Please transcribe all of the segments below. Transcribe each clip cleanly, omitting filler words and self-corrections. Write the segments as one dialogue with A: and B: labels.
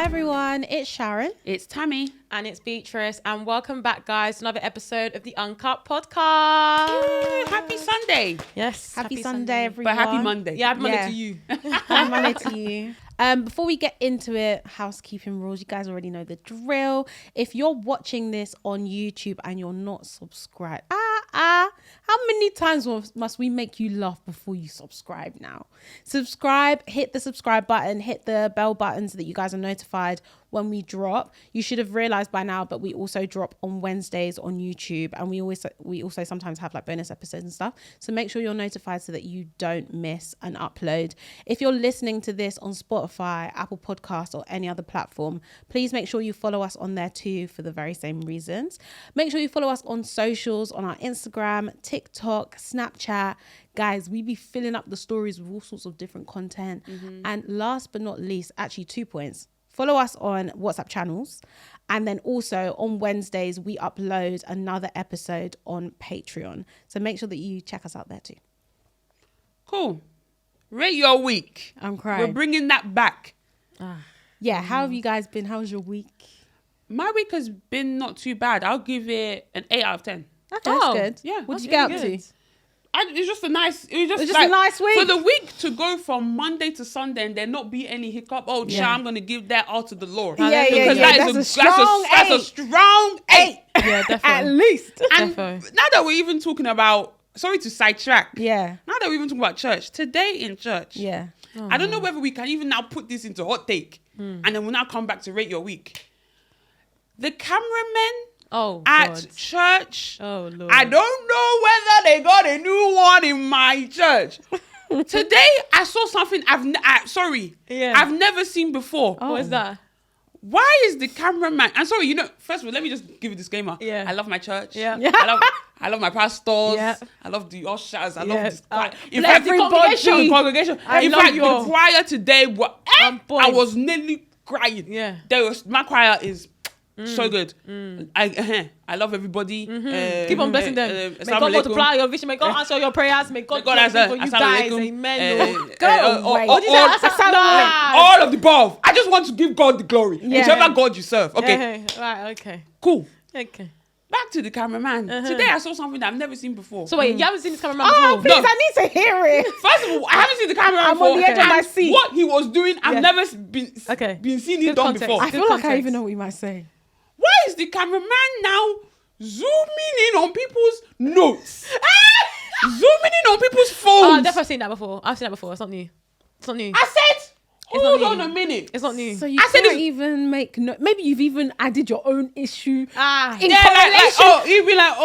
A: everyone, it's Sharon.
B: It's Tammy.
C: And it's Beatrice. And welcome back, guys, to another episode of the Uncut podcast.
B: Yay, happy Sunday.
C: Yes.
A: Happy Sunday, everyone.
B: But happy Monday.
C: Yeah, happy Monday to you.
A: Happy Monday to you. Before we get into it, housekeeping rules, you guys already know the drill. If you're watching this on YouTube and you're not subscribed, how many times must we make you laugh before you subscribe now? Subscribe, hit the subscribe button, hit the bell button so that you guys are notified when we drop. You should have realized by now, but we also drop on Wednesdays on YouTube, and we also sometimes have like bonus episodes and stuff. So make sure you're notified so that you don't miss an upload. If you're listening to this on Spotify, Apple Podcasts, or any other platform, please make sure you follow us on there too for the very same reasons. Make sure you follow us on socials, on our Instagram, TikTok, Snapchat. Guys, we be filling up the stories with all sorts of different content. Mm-hmm. And last but not least, actually 2 points. Follow us on WhatsApp channels. And then also on Wednesdays, we upload another episode on Patreon. So make sure that you check us out there too.
B: Cool. Rate your week.
A: I'm crying.
B: We're bringing that back.
A: Yeah, how have you guys been? How was your week?
B: My week has been not too bad. I'll give it an 8 out of 10.
A: Okay, that's good.
B: Yeah.
A: What did you get up to?
B: It was just a nice
A: week.
B: For the week to go from Monday to Sunday and there not be any hiccup. Oh, yeah. I'm going to give that all to the Lord.
A: Yeah.
B: That's a strong 8.
C: Yeah, definitely.
A: At least.
B: And now that we're even talking about, sorry to sidetrack.
A: Yeah.
B: Now that we're even talking about church, today in church.
A: Yeah.
B: I don't know whether we can even now put this into hot take. And then we'll now come back to rate your week. The cameramen at church.
C: Oh, Lord.
B: I don't know whether they got a new one in my church. Today, I saw something I've never seen before.
C: What's that?
B: Why is the cameraman? I'm sorry, first of all, let me just give a disclaimer.
C: Yeah.
B: I love my church.
C: Yeah.
B: I love my pastors.
C: Yeah.
B: I love the ushers. I love this choir.
C: In fact, the congregation.
B: In fact, the choir today, I was nearly crying.
C: Yeah.
B: My choir is so good. I love everybody.
C: Keep on blessing them. May God multiply your vision. May God answer your prayers. May God answer for you guys. Amen.
B: All of the above. I just want to give God the glory. Whichever God you serve. Okay.
C: Right. Okay.
B: Cool.
C: Okay.
B: Back to the cameraman. Today I saw something that I've never seen before.
C: So wait, you haven't seen this cameraman before?
A: Oh, please, I need to hear it.
B: First of all, I haven't seen the cameraman before.
A: I'm on the edge of my seat.
B: What he was doing, I've never been seen it done before.
A: I feel like I even know what you might say.
B: Why is the cameraman now zooming in on people's notes? Zooming in on people's phones?
C: I've definitely seen that before. I've seen that before. It's not new.
B: I said, hold on a minute.
C: It's not new.
A: So you can't even make maybe you've even added your own issue.
C: In
B: correlation. You'd be like,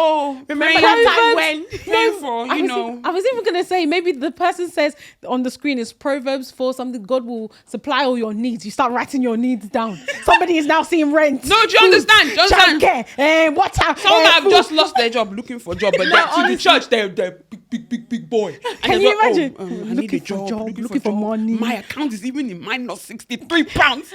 C: remember that time when?
B: Praying for,
A: I was even going to say, maybe the person says on the screen is Proverbs 4, something God will supply all your needs. You start writing your needs down. Somebody is now seeing rent.
B: No, do you understand?
A: Childcare, water.
B: Someone have just lost their job looking for a job, but to the church, they're big boy.
A: Can you imagine?
B: Looking for a job,
A: looking for money.
B: My account is even in minus 63 pounds.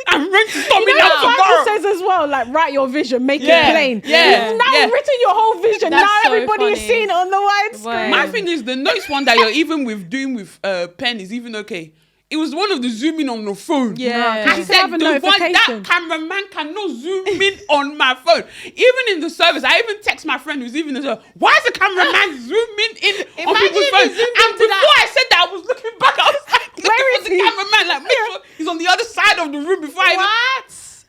B: I'm ready to stop it now
A: tomorrow.
B: tomorrow.
A: Says as well, like, write your vision, make it plain.
B: Yeah.
A: You've now written your whole vision.
C: That's
A: now
C: so
A: everybody is
C: funny.
A: seeing it on the wide screen.
B: My thing is, the noise one that you're even doing with pen is even okay. It was one of the zooming on the phone.
C: Yeah.
B: I said that cameraman cannot zoom in on my phone. Even in the service, I even text my friend who's even in the service, why is the cameraman zooming in on people's phones? And before I said that, I was looking back, I was like, where is the cameraman? Like, make sure he's on the other side of the room before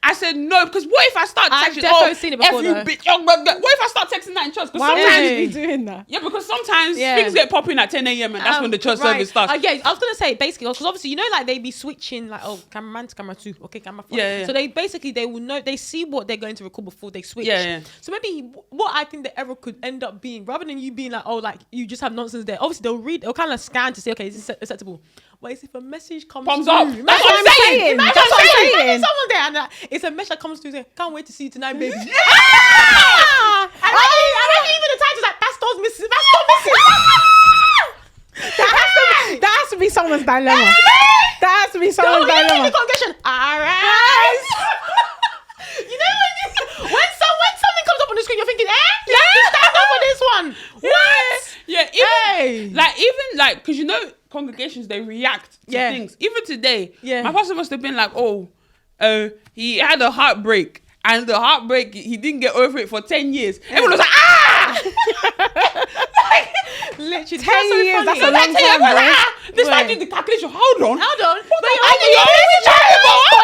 B: I said no, because what if I start texting?
C: I've definitely seen it before, though.
B: Bitch, what if I start texting that in church?
A: Why would you be doing that?
B: Yeah, because sometimes things get popping at 10 a.m. and that's when the church service starts.
C: I was going to say, basically, because obviously, like they be switching, like, cameraman to camera 2, okay, camera 4.
B: Yeah.
C: So they will know, they see what they're going to record before they switch.
B: Yeah.
C: So maybe what I think the error could end up being, rather than you being like, like, you just have nonsense there, obviously they'll kind of scan to say, okay, is this acceptable? But if a message comes
B: Thumbs
C: through,
B: up. That's what I'm saying.
C: That's what I'm saying. Imagine someone there and it's a message that comes through saying, can't wait to see you tonight, baby. And even the title's like, Pastor's missing.
A: That has to be someone's dilemma. That has to be someone's dilemma.
C: The congregation, arise. When something comes up on the screen, you're thinking, stand up for this one. What?
B: Yeah, because congregations, they react to things. Even today, my pastor must have been like, he had a heartbreak. And the heartbreak, he didn't get over it for 10 years. Everyone was like, ah!
C: Literally
A: 10 years, that's a long time,
B: Like,
A: bro.
B: They started doing the calculation. Hold on.
C: Hold on.
B: Hold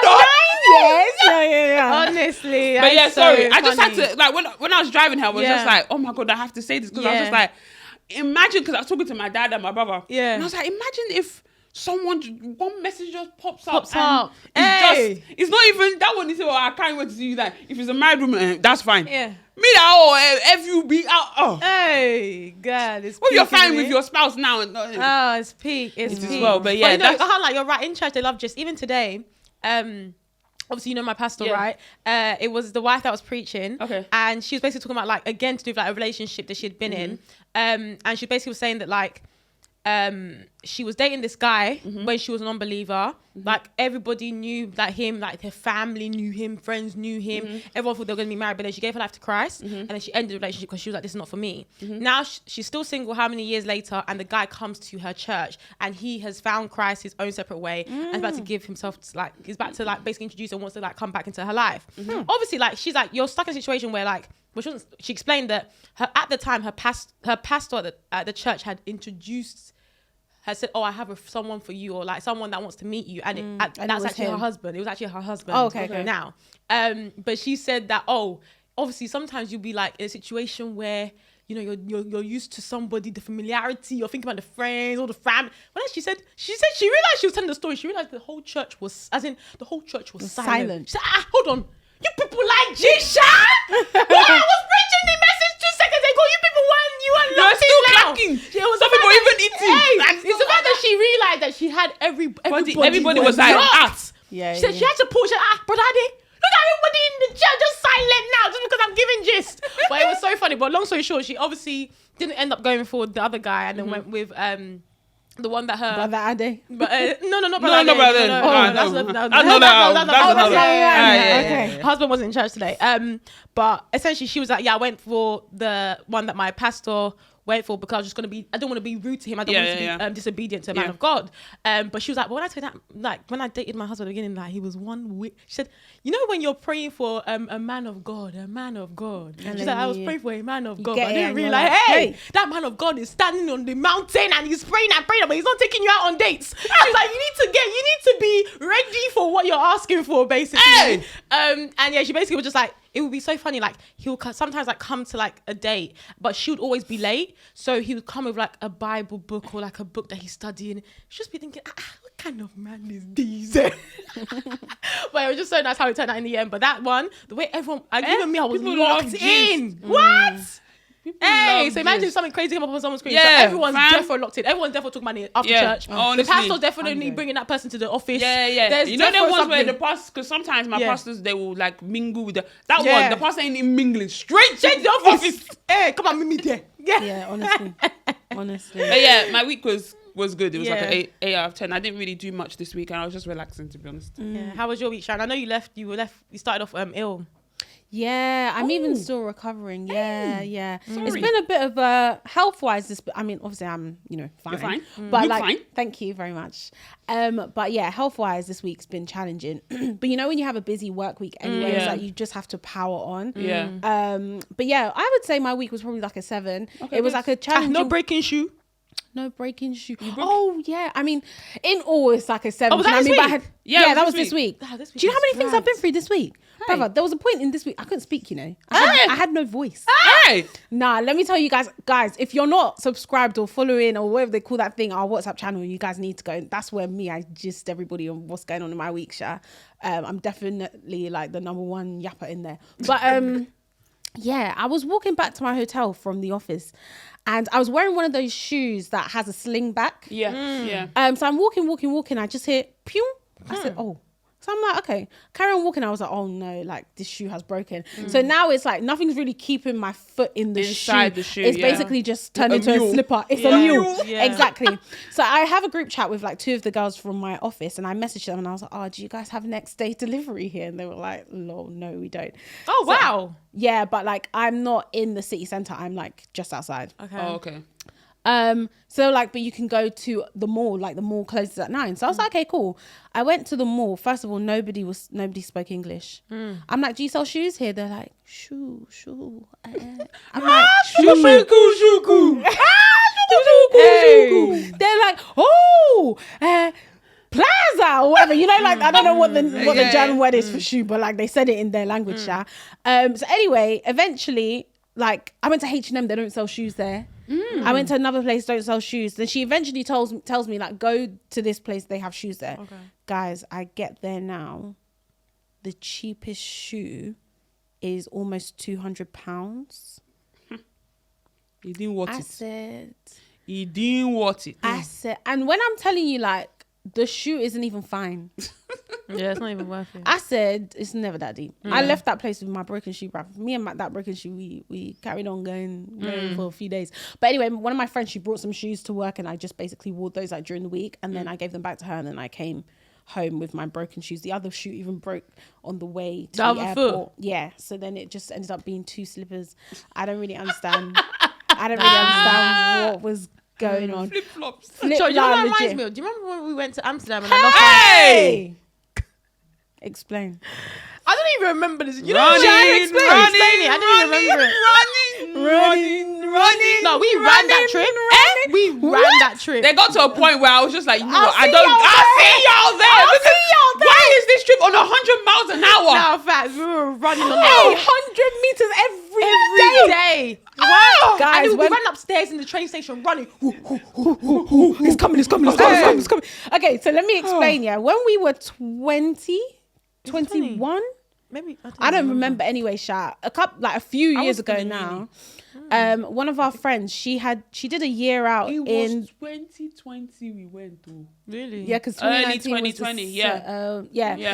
B: on.
A: Yes. Yeah.
C: Honestly.
B: But yeah,
C: that's
B: sorry.
C: so
B: I just had
C: funny.
B: to, like, when I was driving her, I was just like, oh my God, I have to say this. Because I was just like, imagine, because I was talking to my dad and my brother.
C: Yeah.
B: And I was like, imagine if one message just pops up. It's not even that one. He said, well, I can't wait to see you. Like, if it's a married woman, that's fine.
C: Yeah.
B: Me that FUB out. Oh.
C: Hey, God, it's
B: Well,
C: peak,
B: you're fine
C: isn't
B: with
C: it?
B: your spouse now. And,
C: Oh, it's peak. It's
B: as
C: peak.
B: well, but yeah,
C: you know,
B: that's-
C: like you're right. In church, they love just even today. Obviously, you know my pastor,
B: Yeah.
C: right? It was the wife that was preaching.
B: Okay.
C: And she was basically talking about like again to do with like a relationship that she had been in. And she basically was saying that like she was dating this guy when she was an unbeliever. Like everybody knew like him, like her family knew him, friends knew him. Everyone thought they were going to be married, but then she gave her life to Christ, and then she ended the relationship because she was like, "This is not for me." Now she's still single. How many years later? And the guy comes to her church, and he has found Christ his own separate way, and is about to give himself to, like he's about to like basically introduce and wants to like come back into her life. Obviously, like she's like you're stuck in a situation where like. Well, she explained that at the time her pastor at the church had said, "Oh, I have someone for you," or like someone that wants to meet you, and that's actually her husband. It was actually her husband.
A: Oh, okay.
C: Now, but she said that obviously sometimes you'll be like in a situation where you know you're used to somebody, the familiarity, you're thinking about the friends or the family. But then she said she realized she was telling the story. She realized the whole church was silent. She said, hold on. You people like G-Sha? Well, I was preaching the message 2 seconds ago. You people weren't
B: You're still clacking. Some people even eating.
C: It's the fact that she realized that she had everybody
B: was like,
C: she said she had to push. But Daddy, look at everybody in the church just silent now just because I'm giving gist. But it was so funny. But long story short, she obviously didn't end up going for the other guy and then went with the one that her
A: Brother Ade.
C: but no, not
B: No,
C: brother.
B: no, brother.
C: Okay. Husband wasn't in church today. But essentially she was like, I went for the one that my pastor went for because I don't want to be rude to him. I don't want to be disobedient to a man of God. But she was like, but when I told that, like when I dated my husband at the beginning, like he was one week. She said, you know when you're praying for a man of God. She's like, I was praying for a man of God. But I didn't realize, hey, that man of God is standing on the mountain and he's praying, but he's not taking you out on dates. She's like, you need to be ready for what you're asking for, basically.
B: Hey!
C: And yeah, she basically was just like, it would be so funny, like he would sometimes like come to like a date, but she would always be late, so he would come with like a Bible book or like a book that he's studying. She'd just be thinking, what kind of man is this? But it was just so nice how it turned out in the end. But that one, the way everyone, even me, I was locked in. What? Hey, so imagine if something crazy came up on someone's screen.
B: Yeah,
C: so everyone's
B: fam.
C: definitely locked in. Everyone's definitely talking money after church.
B: Honestly.
C: The pastor's definitely bringing that person to the office.
B: Yeah.
C: There's
B: You know there was where
C: something.
B: the pastor, because sometimes my pastors, they will like mingle with that one.
C: Yeah.
B: The pastor ain't even mingling. Straight to
C: the office. Hey, come on, meet me there.
A: Yeah, honestly.
B: But yeah, my week was good. It was like
C: Yeah.
B: an 8 out of 10. I didn't really do much this week and I was just relaxing, to be honest.
C: Yeah. How was your week, Sharon? I know you started off ill.
A: Yeah, I'm even still recovering. Yeah. It's been a bit of health-wise. I mean, obviously, I'm fine.
B: You're fine.
A: But
B: Look
A: like,
B: fine.
A: thank you very much. But yeah, health-wise, this week's been challenging. But when you have a busy work week, anyway, it's like you just have to power on.
B: Yeah.
A: But yeah, I would say my week was probably like a 7. It was like a challenging.
C: No breaking shoe.
A: No breaking shoe. Oh yeah, I mean, in all it's like a 7.
C: Oh, was that this week?
A: But that was this week.
C: Oh, this week
A: Do you know how many
C: was
A: things I've been
C: dragged.
A: through this week? Brother, there was a point in this week I couldn't speak. I had no voice.
B: Hey!
A: Nah, let me tell you guys, if you're not subscribed or following or whatever they call that thing, our WhatsApp channel, you guys need to go. That's where I gist everybody on what's going on in my week, Sha. I'm definitely like the number one yapper in there. But yeah, I was walking back to my hotel from the office and I was wearing one of those shoes that has a sling back.
B: Yeah.
A: So I'm walking. I just hear pew. I said, oh. So I'm like, okay, carry on walking. I was like, oh no, like this shoe has broken. So now it's like nothing's really keeping my foot in the
B: Inside
A: shoe.
B: the shoe,
A: It's
B: yeah.
A: basically just turned
B: A
A: into
B: mule.
A: a slipper. It's
C: Yeah.
A: a mule.
C: Yeah.
A: Exactly. So I have a group chat with like 2 of the girls from my office and I messaged them and I was like, oh, do you guys have next day delivery here? And they were like, no, we don't.
C: Oh, wow.
A: Yeah, but like I'm not in the city centre. I'm like just outside.
C: Okay.
B: Oh, okay.
A: So like, but you can go to the mall, like the mall closes at 9. So I was like, okay, cool. I went to the mall. First of all, nobody spoke English. I'm like, do you sell shoes here? They're like, shoe. I'm like, shuku. They're like, plaza or whatever, you know, like I don't know what the German word is for shoe, but like they said it in their language. So anyway, eventually, like I went to H&M, they don't sell shoes there. I went to another place, don't sell shoes. Then she eventually tells me like, go to this place, they have shoes there. Okay. Guys, I get there now, the cheapest shoe is almost £200.
B: You didn't want it.
A: I said,
B: you didn't want it.
A: I said, and when I'm telling you, like, the shoe isn't even fine.
C: Yeah, it's not even worth it.
A: I said, it's never that deep. I left that place with my broken shoe, bruv. Me and that broken shoe, we carried on going for a few days. But anyway, one of my friends, she brought some shoes to work and I just basically wore those like during the week. And then I gave them back to her and then I came home with my broken shoes. The other shoe even broke on the way to the airport. Foot. Yeah. So then it just ended up being 2 slippers. I don't really understand. What was going on.
B: Flip-flops.
C: So, you know what reminds me of? Do you remember when we went to Amsterdam and I lost my...
A: Explain.
C: I don't even remember this. You
B: running,
C: know what? Explain it. I don't even remember it.
B: Running.
C: No, we ran that trip. We ran that trip.
B: They got to a point where I was just like, you know what? I'll see y'all there. Why is this trip on 100 miles an hour?
C: No, facts. We were running on
A: 800 meters every day.
C: Wow.
A: Guys,
C: and we ran upstairs in the train station running.
A: It's coming. Okay, so let me explain. Yeah, when we were 21,
C: maybe
A: I don't remember anyway. A few years ago now. One of our friends, she did a year out in
B: 2020. We went to
C: really,
A: yeah, because
B: early 2020.
A: Yeah.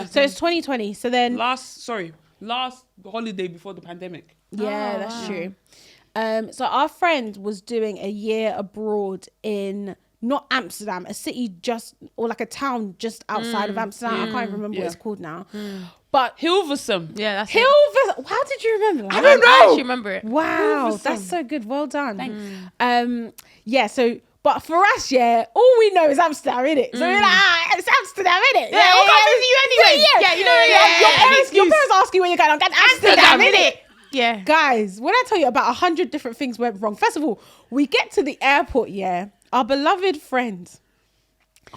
A: So it's 2020. So then
B: last holiday before the pandemic.
A: Yeah, that's true. So our friend was doing a year abroad in not Amsterdam, a city or like a town just outside of Amsterdam. I can't even remember what it's called now. But
B: Hilversum.
C: Yeah, that's
A: Hilversum. How did you remember that?
B: I don't know.
C: I actually remember it.
A: Wow, that's so good. Well done. Thanks. Yeah, so but for us, all we know is Amsterdam, innit? So we're like, it's Amsterdam, innit?
C: Yeah, we'll come visit you anyway.
A: Yeah, you know, your parents ask you when you're going, I'm going to Amsterdam, innit?
C: Yeah.
A: Guys, when I tell you about 100 different things went wrong, first of all, we get to the airport, our beloved friend.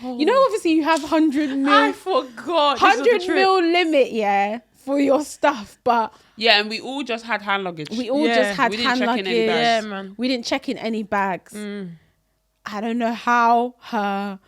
A: You know, obviously you have 100 mil.
C: I forgot.
A: 100 mil limit, for your stuff, but
B: and we all just had hand luggage.
A: We all just had hand luggage.
B: Yeah,
C: man.
A: We didn't check in any bags. I don't know how her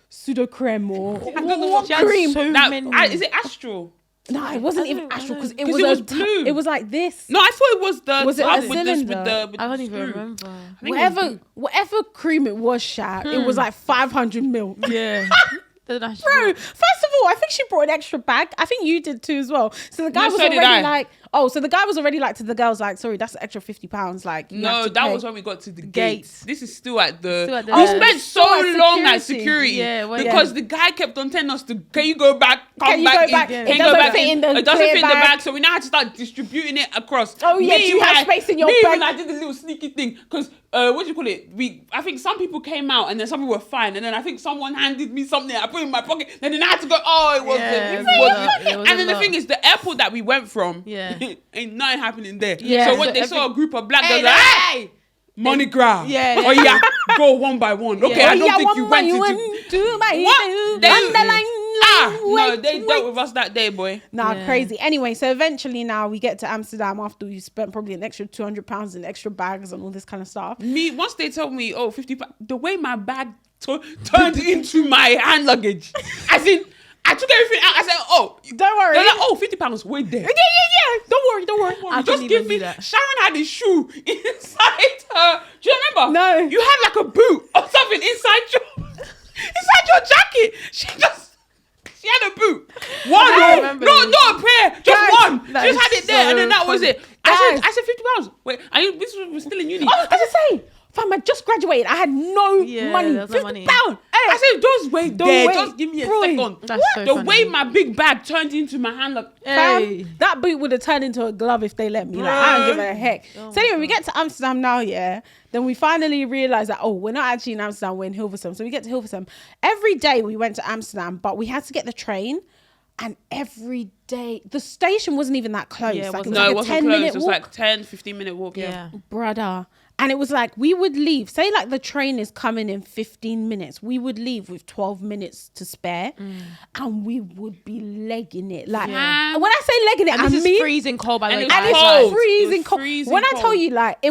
A: pseudo creme or what cream.
B: Is it Astral?
A: No, it wasn't even Astral because it was
B: blue.
A: It was like this.
B: No, I thought it was the.
A: Was it a cylinder?
C: I don't even remember.
A: Whatever cream it was, it was like 500 mil.
C: Yeah.
A: Bro, first of all, I think she brought an extra bag. I think you did too as well. So the guy was already like, to the girls like, sorry, that's an extra £50. Like,
B: no, that was when we got to the gates. This is still at the.
C: We
B: spent so long at security because the guy kept on telling us to, can you go back? Come back.
A: It doesn't fit in the bag.
B: So we now had to start distributing it across.
A: Oh yeah, you have space in your bag.
B: When I did the little sneaky thing because. What do you call it? I think some people came out and then some people were fine, and then I think someone handed me something I put in my pocket, and then I had to go, it wasn't. And then the thing is, the airport that we went from, ain't nothing happening there. Yeah. So when they saw a group of black girls, like, hey, money grab. Yeah. Go one by one. Okay, I don't think you went into what? No, they dealt with us that day, boy.
A: Crazy. Anyway, so eventually now we get to Amsterdam after we spent probably an extra £200 in extra bags and all this kind of stuff.
B: Once they told me, £50, the way my bag turned into my hand luggage. As in, I took everything out. I said,
A: don't worry.
B: They're like, £50, wait there.
A: Yeah. Don't worry.
B: Just give me that. Sharon had a shoe inside her. Do you remember?
A: No.
B: You had like a boot or something inside your jacket. She had a boot. One. No, not a pair. Just one. She just had it there, and then that was it. I said £50. Wait, this was still in uni.
A: I was going to say, fam, I just graduated. I had no money. £50.
C: money.
A: Hey,
B: I said, just wait there. Just give me a second.
C: That's so
B: The
C: funny.
B: way my big bag turned into my hand, like,
A: Fam, that boot would have turned into a glove if they let me. Like, I don't give a heck.
C: Oh
A: So anyway, we get to Amsterdam now, yeah. Then we finally realize that, we're not actually in Amsterdam, we're in Hilversum. So we get to Hilversum. Every day we went to Amsterdam, but we had to get the train. And every day, the station wasn't even that close.
C: Yeah,
A: like,
C: it
A: it was
B: no,
A: like
B: it
A: a
B: wasn't
A: 10
B: close.
A: minute
B: It was
A: walk.
B: like 10, 15-minute walk.
C: Yeah.
A: Brother. And it was like, we would leave. Say like the train is coming in 15 minutes. We would leave with 12 minutes to spare. And we would be legging it. Like, when I say legging it,
C: And
A: I
C: this is
A: mean...
C: freezing cold, by the way.
B: And
A: And
B: It's
A: it's
B: cold.
A: freezing
B: It was
A: cold.
B: freezing
A: When I
B: cold.
A: tell you, like, it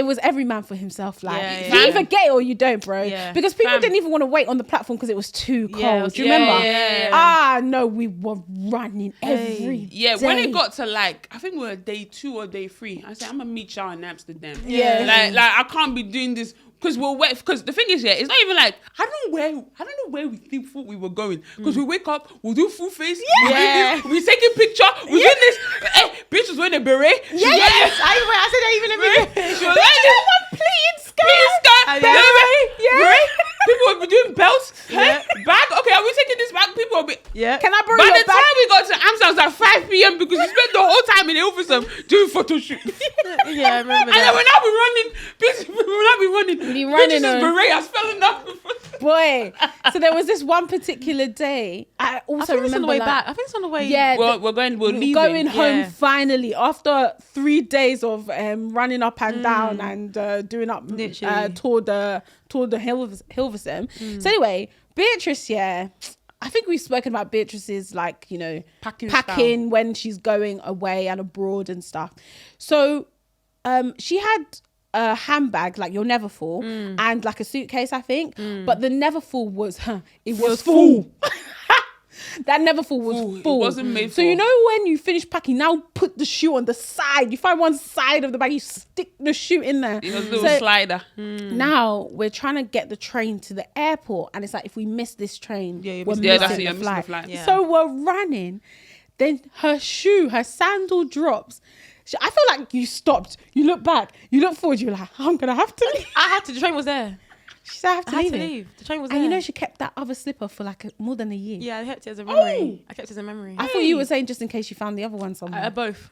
A: was every man for himself. Like,
C: Yeah,
A: you
C: yeah.
A: either get it or you don't, bro.
C: Yeah.
A: Because people
B: Fam.
A: didn't even want to wait on the platform because it was too cold.
C: Yeah, it was-
A: Do you remember?
C: yeah.
A: No, we were running every
B: Yeah,
A: day.
B: when it got to like, I think we were day 2 or day 3, I said, I'm gonna meet y'all in Amsterdam.
A: Yeah.
B: Like I can't be doing this because we're wet. Because the thing is, it's not even like I don't know where we thought we were going. Because we wake up, we'll do full face, we'll be taking picture, we'll do this. Hey, bitch was wearing a beret.
A: Yes, I said that even in the
B: She was wearing
A: pleat skirt.
B: beret.
A: Yeah.
B: People will be doing belts, bag. Okay, are we taking this bag? People will be.
C: Yeah.
A: Can I borrow
B: By
A: your
B: the
A: bag?
B: time we got to Amsterdam, it was like 5 p.m. because we spent the whole time in Hilversum doing photo shoot.
C: Yeah, I remember
B: And then
C: that.
B: we'll now be running. We'll now be running.
A: Be running
B: Beatrice's
A: on-
B: beret has fallen off.
A: Boy. So there was this one particular day. I
C: I
A: also
C: think it's on
A: remember
C: the way
A: like,
C: back. I think it's on the way.
A: Yeah.
B: We're leaving.
A: Going home
C: Yeah.
A: finally after 3 days of running up and down and doing up
C: Literally.
A: toward the Hilversum. So anyway, Beatrice, I think we've spoken about Beatrice's like, you know,
B: Packing
A: when she's going away and abroad and stuff. So she had a handbag like your Neverfull and like a suitcase, I think, but the Neverfull was it was full. That Neverfull was full.
B: It wasn't made
A: so
B: for.
A: you know when you finish packing, now put the shoe on the side. You find one side of the bag, you stick the shoe in there.
B: It was a little
A: So
B: slider.
A: now we're trying to get the train to the airport, and it's like if we miss this train,
C: Yeah,
A: we're
C: you're
A: missing
C: missing
B: it, you're
A: the
B: missing the
A: flight.
B: flight.
C: Yeah.
A: So we're running. Then her sandal drops. I feel like you stopped. You look back. You look forward. You're like, I'm gonna have to leave.
C: I had to. The train was there.
A: She said, I have
C: I
A: to
C: had
A: leave.
C: to
A: it.
C: leave. The train was
A: And
C: there.
A: you know she kept that other slipper for like more than a year.
C: Yeah, I kept it as a memory.
B: Oh.
C: I kept it as a memory.
A: I thought you were saying just in case you found the other one somewhere.
C: Both.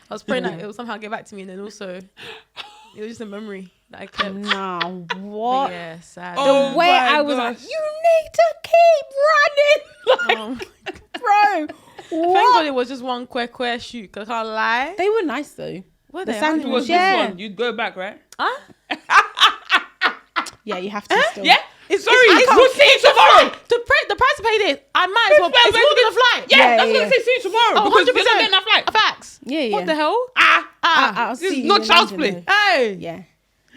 C: I was praying that it will somehow get back to me, and then also it was just a memory that I kept.
A: Nah,
C: But
A: what?
C: yeah, sad.
B: Oh.
A: The way
B: my
A: I was like,
B: gosh.
A: you need to keep running.
C: Oh.
A: Bro,
C: Thank
A: what?
C: God it was just one quick shoot. 'Cause I can't lie.
A: They were nice though.
C: Were
A: the
C: they?
A: sandals,
B: It was
A: yeah.
B: this one. You'd go back, right?
C: Huh?
A: Yeah, you have to still.
B: Yeah. Sorry,
C: I can't-
B: we'll see you tomorrow.
C: The price to pay this, I might as well.
B: Flight,
C: It's
B: we're
C: more than a
B: gonna-
C: flight.
B: Yeah,
A: Yeah,
B: that's
A: yeah.
B: what I say. See you tomorrow.
C: Oh,
B: because
C: 100%.
B: you're not getting that flight.
C: Facts.
A: Yeah, yeah.
C: What the hell?
A: I'll
B: This
A: see
B: is
A: you
B: not
A: in
B: child's
A: London,
B: play.
A: though.
C: Hey.
A: Yeah.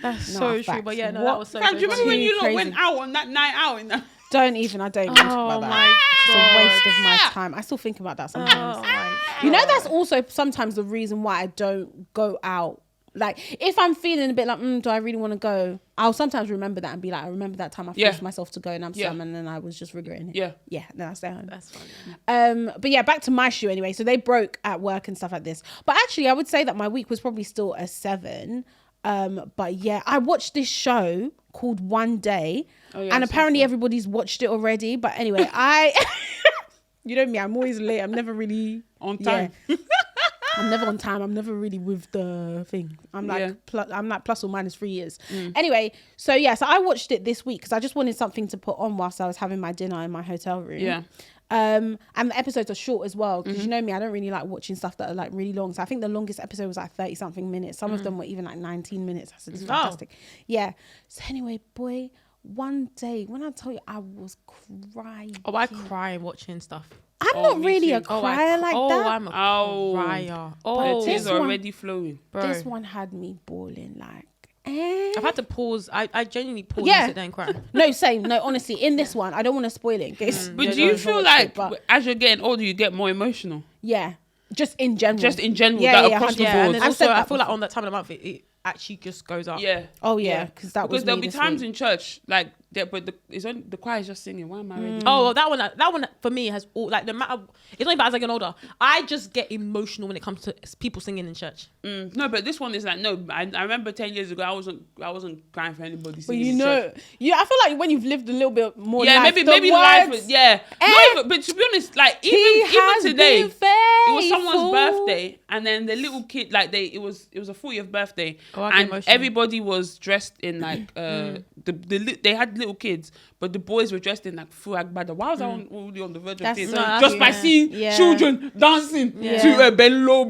C: That's
A: No,
C: so true.
A: facts.
C: But yeah, no,
A: What?
C: that was so
B: Fam, do you remember when
A: Too
B: you lot
A: crazy.
B: went out on that night out in that?
A: Don't even. I don't even think
C: Oh
A: about that.
C: my
A: It's a waste of my
C: God.
A: time. I still think about that sometimes.
C: Oh my
A: You know,
C: God.
A: that's also sometimes the reason why I don't go out. Like, if I'm feeling a bit like, do I really want to go? I'll sometimes remember that and be like, I remember that time I
B: Yeah.
A: forced myself to go in Amsterdam and then I was just regretting it.
B: Yeah.
A: Yeah, then I stay home.
C: That's funny.
A: But yeah, back to my shoe anyway. So they broke at work and stuff like this. But actually, I would say that my week was probably still a 7. But yeah, I watched this show called One Day,
B: Oh, yeah,
A: and
B: I saw
A: apparently
B: that.
A: everybody's watched it already. But anyway, you know me, I'm always late. I'm never really
B: On time.
A: Yeah. I'm never on time. I'm never really with the thing. I'm like,
B: Yeah.
A: I'm like plus or minus 3 years. Anyway, so yeah, so I watched it this week because I just wanted something to put on whilst I was having my dinner in my hotel room.
B: Yeah.
A: And the episodes are short as well because you know me, I don't really like watching stuff that are like really long. So I think the longest episode was like 30 something minutes. Some of them were even like 19 minutes. I said, it's fantastic. Yeah. So anyway, boy, one day when I tell you I was crying.
C: Oh, I cry watching stuff.
A: I'm not
B: me
A: really
B: too.
A: a crier like that.
C: I'm a
B: Oh.
C: crier.
B: The
C: Oh,
B: tears
A: this
B: are
A: one-
B: already flowing.
C: bro.
A: This one had me bawling like,
C: I've had to pause. I genuinely pause
A: Yeah.
C: and sit there and cry.
A: No, same. No, honestly, in this one, I don't want to spoil it in case.
B: But
A: you
B: do you
A: don't
B: feel
A: watch
B: like
A: it, but
B: as you're getting older, you get more emotional?
A: yeah, just in general.
B: Just in general,
A: Yeah,
B: like
A: yeah,
B: across the
A: 100%.
C: Yeah, and
B: board?
C: then
A: I've
C: also
A: said
C: I
A: that
C: feel like
A: before.
C: on that time of the month, it actually just goes up.
B: Yeah.
A: Oh yeah, because that was
B: Because there'll
A: me
B: be
A: this
B: times
A: week.
B: in church, like Yeah, but the choir is just singing. Why am I ready?
C: Oh, well, that one for me has all like no matter. It's only about as I get older. I just get emotional when it comes to people singing in church.
B: No, but this one is like no. I remember 10 years ago, I wasn't crying for anybody
A: But
B: singing.
A: you
B: in
A: know,
B: church.
A: I feel like when you've lived a little bit more.
B: Yeah,
A: life,
B: maybe life was but to be honest, like even today, it was someone's birthday, and then the little kid it was a 40th birthday, and everybody was dressed in like they had little kids, but the boys were dressed in like full agbada. Why was I already on the verge of this? Just by seeing children dancing to bello.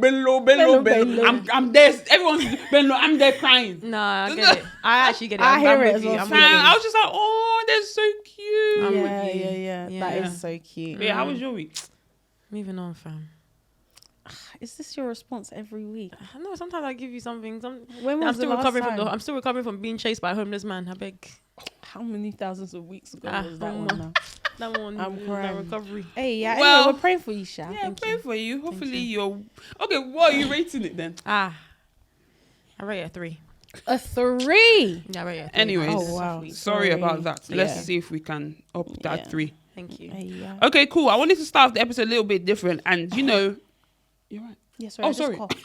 B: I'm there. Everyone's bello. I'm there crying.
C: No, I get it. I actually get it.
A: I hear it as well.
B: I was just like, oh, they're so cute.
A: Yeah. That is so cute.
B: Yeah, how was your week?
C: Moving on, fam.
A: Is this your response every week?
C: I know. Sometimes I give you something.
A: When was
C: I'm still
A: the
C: recovering
A: last time?
C: I'm still recovering from being chased by a homeless man. I beg.
A: How many thousands of weeks ago was that one now?
C: That one.
A: I'm crying.
C: That recovery.
A: Hey,
B: Well,
A: anyway, we're praying for you, Sha.
B: Yeah, I'm praying for you. Hopefully you're okay. What are you rating it then?
C: I rate it a 3.
A: A 3.
C: Yeah, I rate it a 3.
B: Anyways,
A: Oh, wow.
B: sorry about that. Let's
A: Yeah.
B: see if we can up that 3.
C: Thank you.
A: Yeah.
B: Okay, cool. I wanted to start the episode a little bit different, and you're right.
A: Yeah, sorry.
B: Oh,
A: I just
B: sorry.
A: coughed.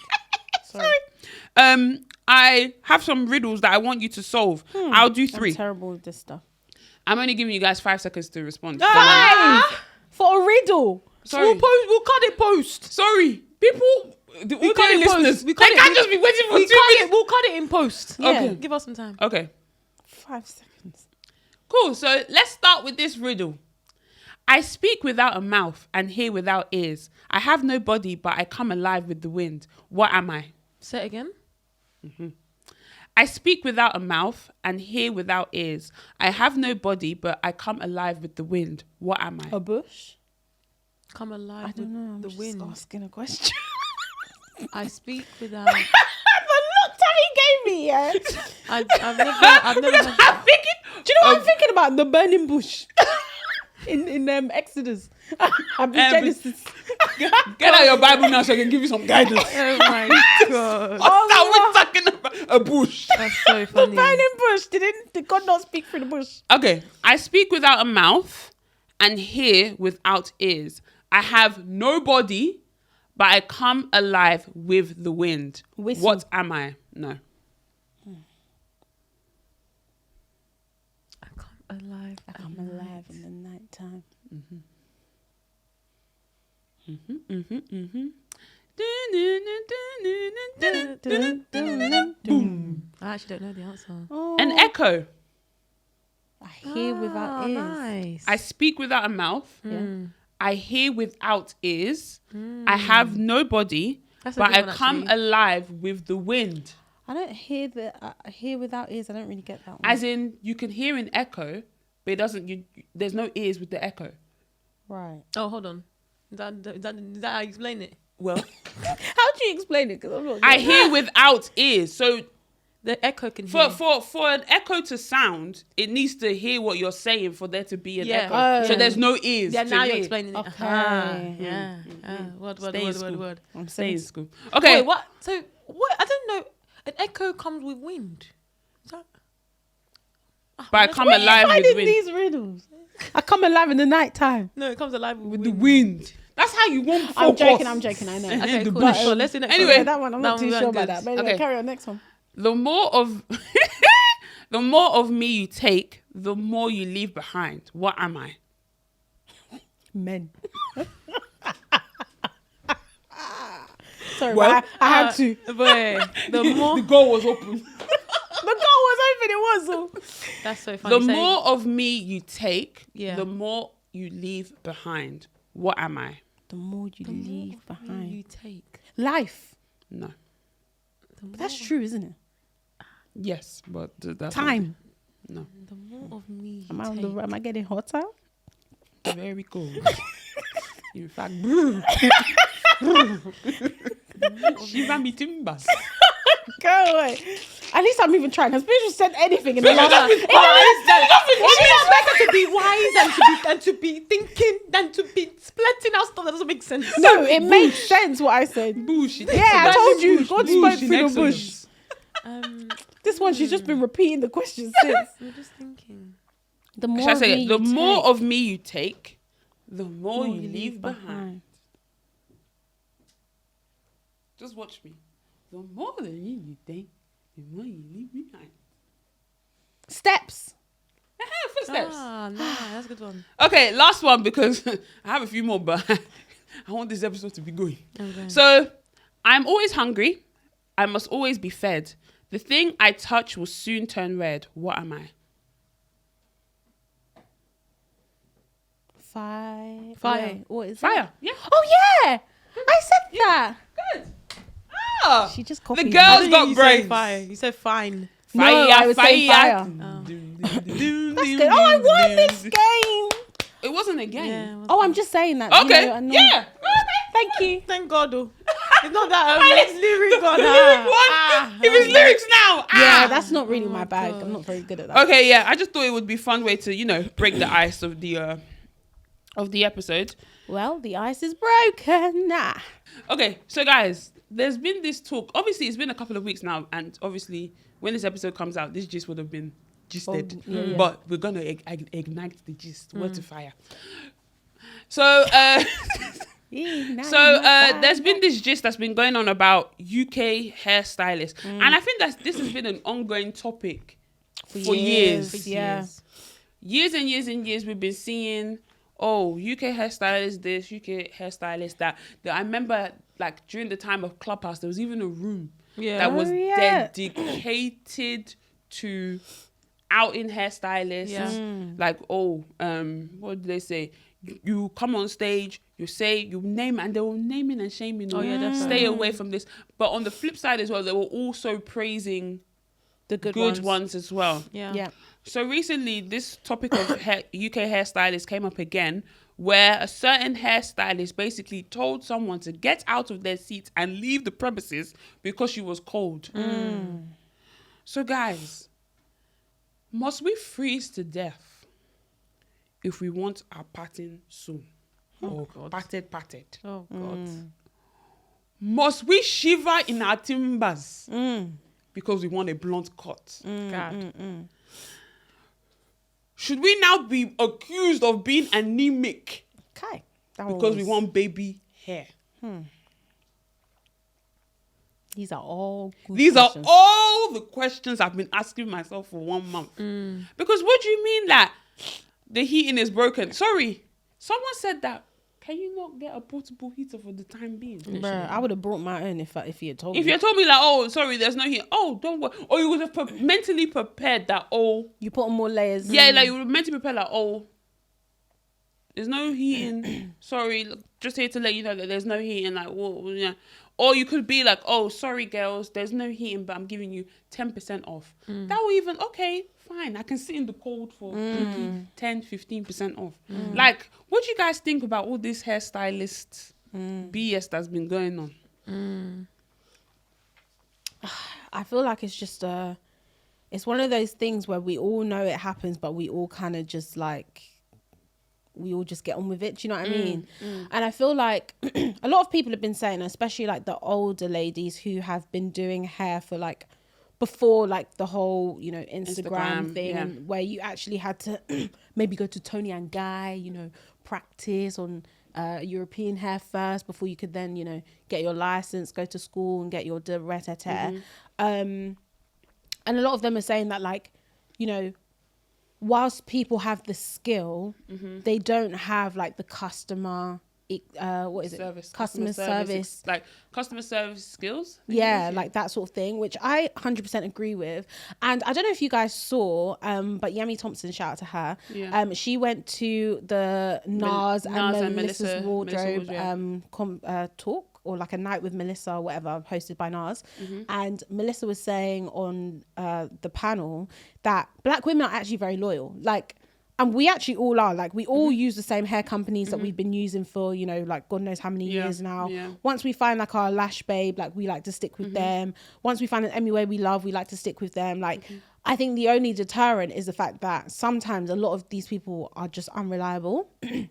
A: Sorry.
B: I have some riddles that I want you to solve. I'll do 3.
A: I'm terrible with this stuff.
B: I'm only giving you guys 5 seconds to respond.
A: For a riddle.
B: Sorry.
C: We'll cut it post.
B: Sorry. People, the
C: cut
B: audio
C: it post.
B: listeners,
C: We
B: they
C: cut it.
B: can't just be waiting for 2 minutes.
C: We'll cut it in post.
A: Yeah.
B: Okay.
C: Give us some time.
B: Okay.
A: 5 seconds.
B: Cool. So let's start with this riddle. I speak without a mouth and hear without ears. I have no body, but I come alive with the wind. What am I?
C: Say it again.
B: I speak without a mouth and hear without ears. I have no body, but I come alive with the wind. What am I?
A: A bush?
C: Come alive
A: I don't know. I'm
C: the
A: just
C: wind.
A: asking a question.
C: I speak without.
A: The look Tammy gave me, yeah.
C: I've never.
B: I'm thinking.
A: Do you know what I'm thinking about? The burning bush. in Exodus. I'm in Genesis.
B: Get out your Bible now so I can give you some guidance.
C: Oh my god.
B: We're talking about a bush.
C: That's so
A: The
C: funny.
A: burning bush. Did God not speak through the bush?
B: Okay. I speak without a mouth and hear without ears. I have no body, but I come alive with the wind.
A: Whistle.
B: What am I? No.
C: I come alive.
A: I'm alive in the night time.
C: I actually don't know the answer.
B: An echo.
A: I hear without ears.
C: Nice.
B: I speak without a mouth.
A: Yeah.
B: I hear without ears. I have no body,
C: That's a
B: but
C: good
B: I
C: one,
B: come
C: actually.
B: alive with the wind.
A: I don't hear I hear without ears. I don't really get that one.
B: As in, you can hear an echo, but it doesn't. There's no ears with the echo.
A: Right.
C: Oh, hold on. Is that how you explain it?
B: Well,
A: How do you explain it? Because I'm not.
B: I hear without ears. So
C: The echo can hear.
B: for an echo to sound, it needs to hear what you're saying for there to be an
C: Yeah.
B: echo.
A: Oh.
B: So there's no ears.
C: Yeah,
B: to
C: now you're
B: hear.
C: explaining it.
A: Okay.
C: Yeah. Word.
B: Stay in school.
A: I'm
B: Stay in
A: saying.
B: school. Okay.
C: Wait, what? So what? I don't know. An echo comes with wind. Is that?
B: But I come
A: Where are you
B: alive with
A: finding
B: wind.
A: these riddles? I come alive in the night time.
C: No, it comes alive
B: With the wind. That's how you won't focus.
A: I'm joking. I know.
C: Okay,
B: the
C: cool.
B: bush.
C: Sure, let's do next
B: Anyway,
A: Yeah, that one I'm not too
C: one
A: sure
C: good.
A: about that. But anyway,
B: Okay.
A: carry on. Next one.
B: The more of the more of me you take, the more you leave behind. What am I?
A: Men. Sorry,
B: Well,
A: but I had to.
C: Boy, the more.
B: The goal was open.
A: The goal was open. It was all.
C: That's so funny.
B: The more of me you take,
C: Yeah.
B: the more you leave behind. What am I?
A: The more you leave
C: you
A: behind.
C: take.
A: Life.
B: No.
A: But that's true, isn't it?
B: Yes, but that's
A: Time.
B: No.
C: The more of me you
A: Am I,
C: take.
A: am I getting hotter?
B: Very cool. In fact, Shiva me timbers.
A: Go away. At least I'm even trying. Has Beatrice said anything in the last?
C: It's better to be wise and to be thinking than to be splitting out stuff that doesn't make sense.
A: No, it made sense what I said.
B: Bullshit.
A: Yeah, I told you.
B: Bush,
A: God
B: bush
A: spoke
B: in
A: through the
B: excellence.
A: bush. This one, she's just been repeating the question since.
C: I'm just thinking.
A: The more
B: Should I
A: of
B: say
A: me
B: it? The
A: you
B: more
A: take,
B: of me you take, the more you leave behind. Just watch me. The more of me you take, the more you leave behind.
A: Steps.
B: Footsteps.
C: Ah, nah, that's a good one.
B: Okay, last one because I have a few more, but I want this episode to be going.
C: Okay.
B: So, I'm always hungry. I must always be fed. The thing I touch will soon turn red. What am I?
A: Fire.
C: Fire.
A: What is
B: Fire.
A: it?
B: Yeah.
A: Oh yeah, I said that.
B: Good. Ah.
A: She just
B: The
A: copied.
B: girls
A: me.
B: got
C: you
B: brains.
C: said fire. You said fine.
A: No, I was saying fire.
B: That's
A: That's good. Oh, I won this game.
B: It wasn't a game.
C: Yeah.
A: Oh, I'm just saying that.
B: Okay.
A: You know, I know-
B: Yeah.
A: Thank you.
C: Thank God, though. It's not that it's lyric
B: The
C: on
B: lyric one. If it's lyrics now.
A: Yeah,
B: Ah.
A: that's not really my bag.
C: God.
A: I'm not very good at that.
B: Okay, yeah. I just thought it would be a fun way to, break the ice of the episode.
A: Well, the ice is broken. Nah.
B: Okay, so guys, there's been this talk. Obviously, it's been a couple of weeks now, and obviously, when this episode comes out, this gist would have been gisted.
A: Yeah.
B: But we're gonna ignite the gist. Word to fire. So, there's been this gist that's been going on about UK hairstylists, and I think that this has been an ongoing topic for years.
A: Yeah.
B: Years and years and years. We've been seeing, UK hairstylist this, UK hairstylist that. I remember, like, during the time of Clubhouse, there was even a room that was dedicated to outing hairstylists.
C: Yeah.
B: Like, what did they say? You come on stage, you name, and they were naming and shaming.
C: Oh, yeah, definitely.
B: Stay away from this. But on the flip side as well, they were also praising
A: The good
B: ones as well.
A: Yeah.
B: So recently, this topic of UK hairstylists came up again, where a certain hairstylist basically told someone to get out of their seats and leave the premises because she was cold. So guys, must we freeze to death if we want our pattern soon? Patted.
C: Oh, God.
B: Must we shiver in our timbers because we want a blunt cut?
C: God.
B: Should we now be accused of being anemic
A: Okay.
B: because we want baby hair?
A: These are all good
B: These
A: questions.
B: are all the questions I've been asking myself for 1 month. Because what do you mean that the heating is broken? Sorry, someone said that. Can you not get a portable heater for the time being?
A: Bruh, I would have brought my own if you had told
B: If
A: me.
B: you told me like, sorry, there's no heat. Don't worry. Or you would have mentally prepared that,
A: You put on more layers.
B: yeah, like you would have mentally prepared like, there's no heating. Sorry, look, just here to let you know that there's no heating. Like, yeah. Or you could be like, sorry, girls, there's no heating, but I'm giving you 10% off. That will even, okay, fine. I can sit in the cold for 10, 15% off. Like, what do you guys think about all this hairstylist BS that's been going on?
A: I feel like it's just it's one of those things where we all know it happens, but we all kind of just like, we all just get on with it. Do you know what I mean? And I feel like a lot of people have been saying, especially like the older ladies who have been doing hair for like before like the whole, Instagram thing,
B: yeah.
A: and where you actually had to maybe go to Tony and Guy, practice on European hair first before you could then, get your license, go to school and get your direct hair. And a lot of them are saying that like, whilst people have the skill, they don't have like the customer customer service,
B: like customer service skills.
A: Yeah, like that sort of thing, which I 100% agree with. And I don't know if you guys saw, but Yemi Thompson, shout out to her.
B: Yeah.
A: She went to the Nas and Melissa's wardrobe talk, or like a night with Melissa or whatever, hosted by Nas. And Melissa was saying on the panel that black women are actually very loyal. Like, and we actually all are. Like, we all use the same hair companies that we've been using for, like God knows how many years now. Yeah. Once we find like our lash babe, like we like to stick with them. Once we find an MUA we love, we like to stick with them. Like, I think the only deterrent is the fact that sometimes a lot of these people are just unreliable. And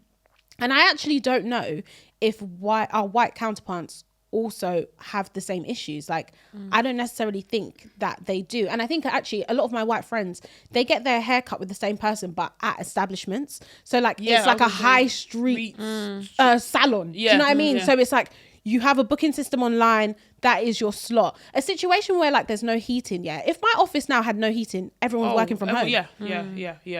A: I actually don't know if our white counterparts also have the same issues. Like, I don't necessarily think that they do. And I think actually a lot of my white friends, they get their hair cut with the same person, but at establishments. So like, it's like a high street salon. Do you know what I mean? So it's like, you have a booking system online, that is your slot. A situation where like there's no heating, if my office now had no heating, everyone's working from home.
B: Yeah.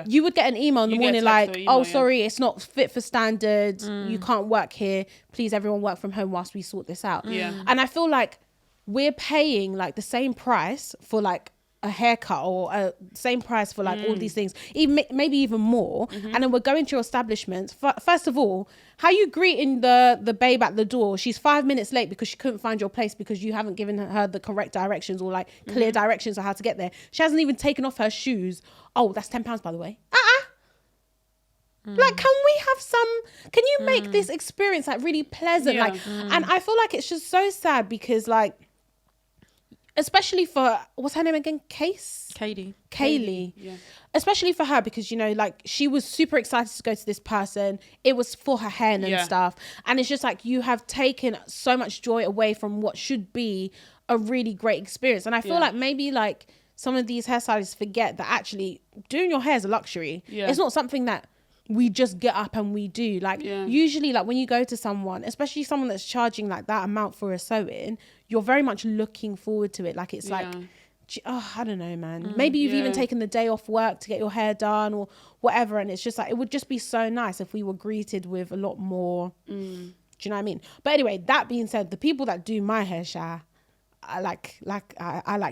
A: You would get an email in the morning like, sorry, it's not fit for standards. You can't work here. Please, everyone work from home whilst we sort this out. And I feel like we're paying like the same price for like a haircut or same price for like all these things, even maybe even more. And then we're going to your establishments. First of all, how you greeting the babe at the door? She's 5 minutes late because she couldn't find your place because you haven't given her the correct directions or like clear directions on how to get there. She hasn't even taken off her shoes. Oh, that's £10 by the way. Like, can you make this experience like really pleasant? Like, and I feel like it's just so sad because like, especially for, what's her name again? Kaylee. Yeah. Especially for her because, you know, like she was super excited to go to this person. It was for her hair and stuff. And it's just like, you have taken so much joy away from what should be a really great experience. And I feel like maybe like some of these hairstylists forget that actually doing your hair is a luxury. It's not something that we just get up and we do. Like usually like when you go to someone, especially someone that's charging like that amount for a sew-in, you're very much looking forward to it. Like it's like, I don't know, man. Maybe you've even taken the day off work to get your hair done or whatever. And it's just like, it would just be so nice if we were greeted with a lot more. Do you know what I mean? But anyway, that being said, the people that do my hair, I like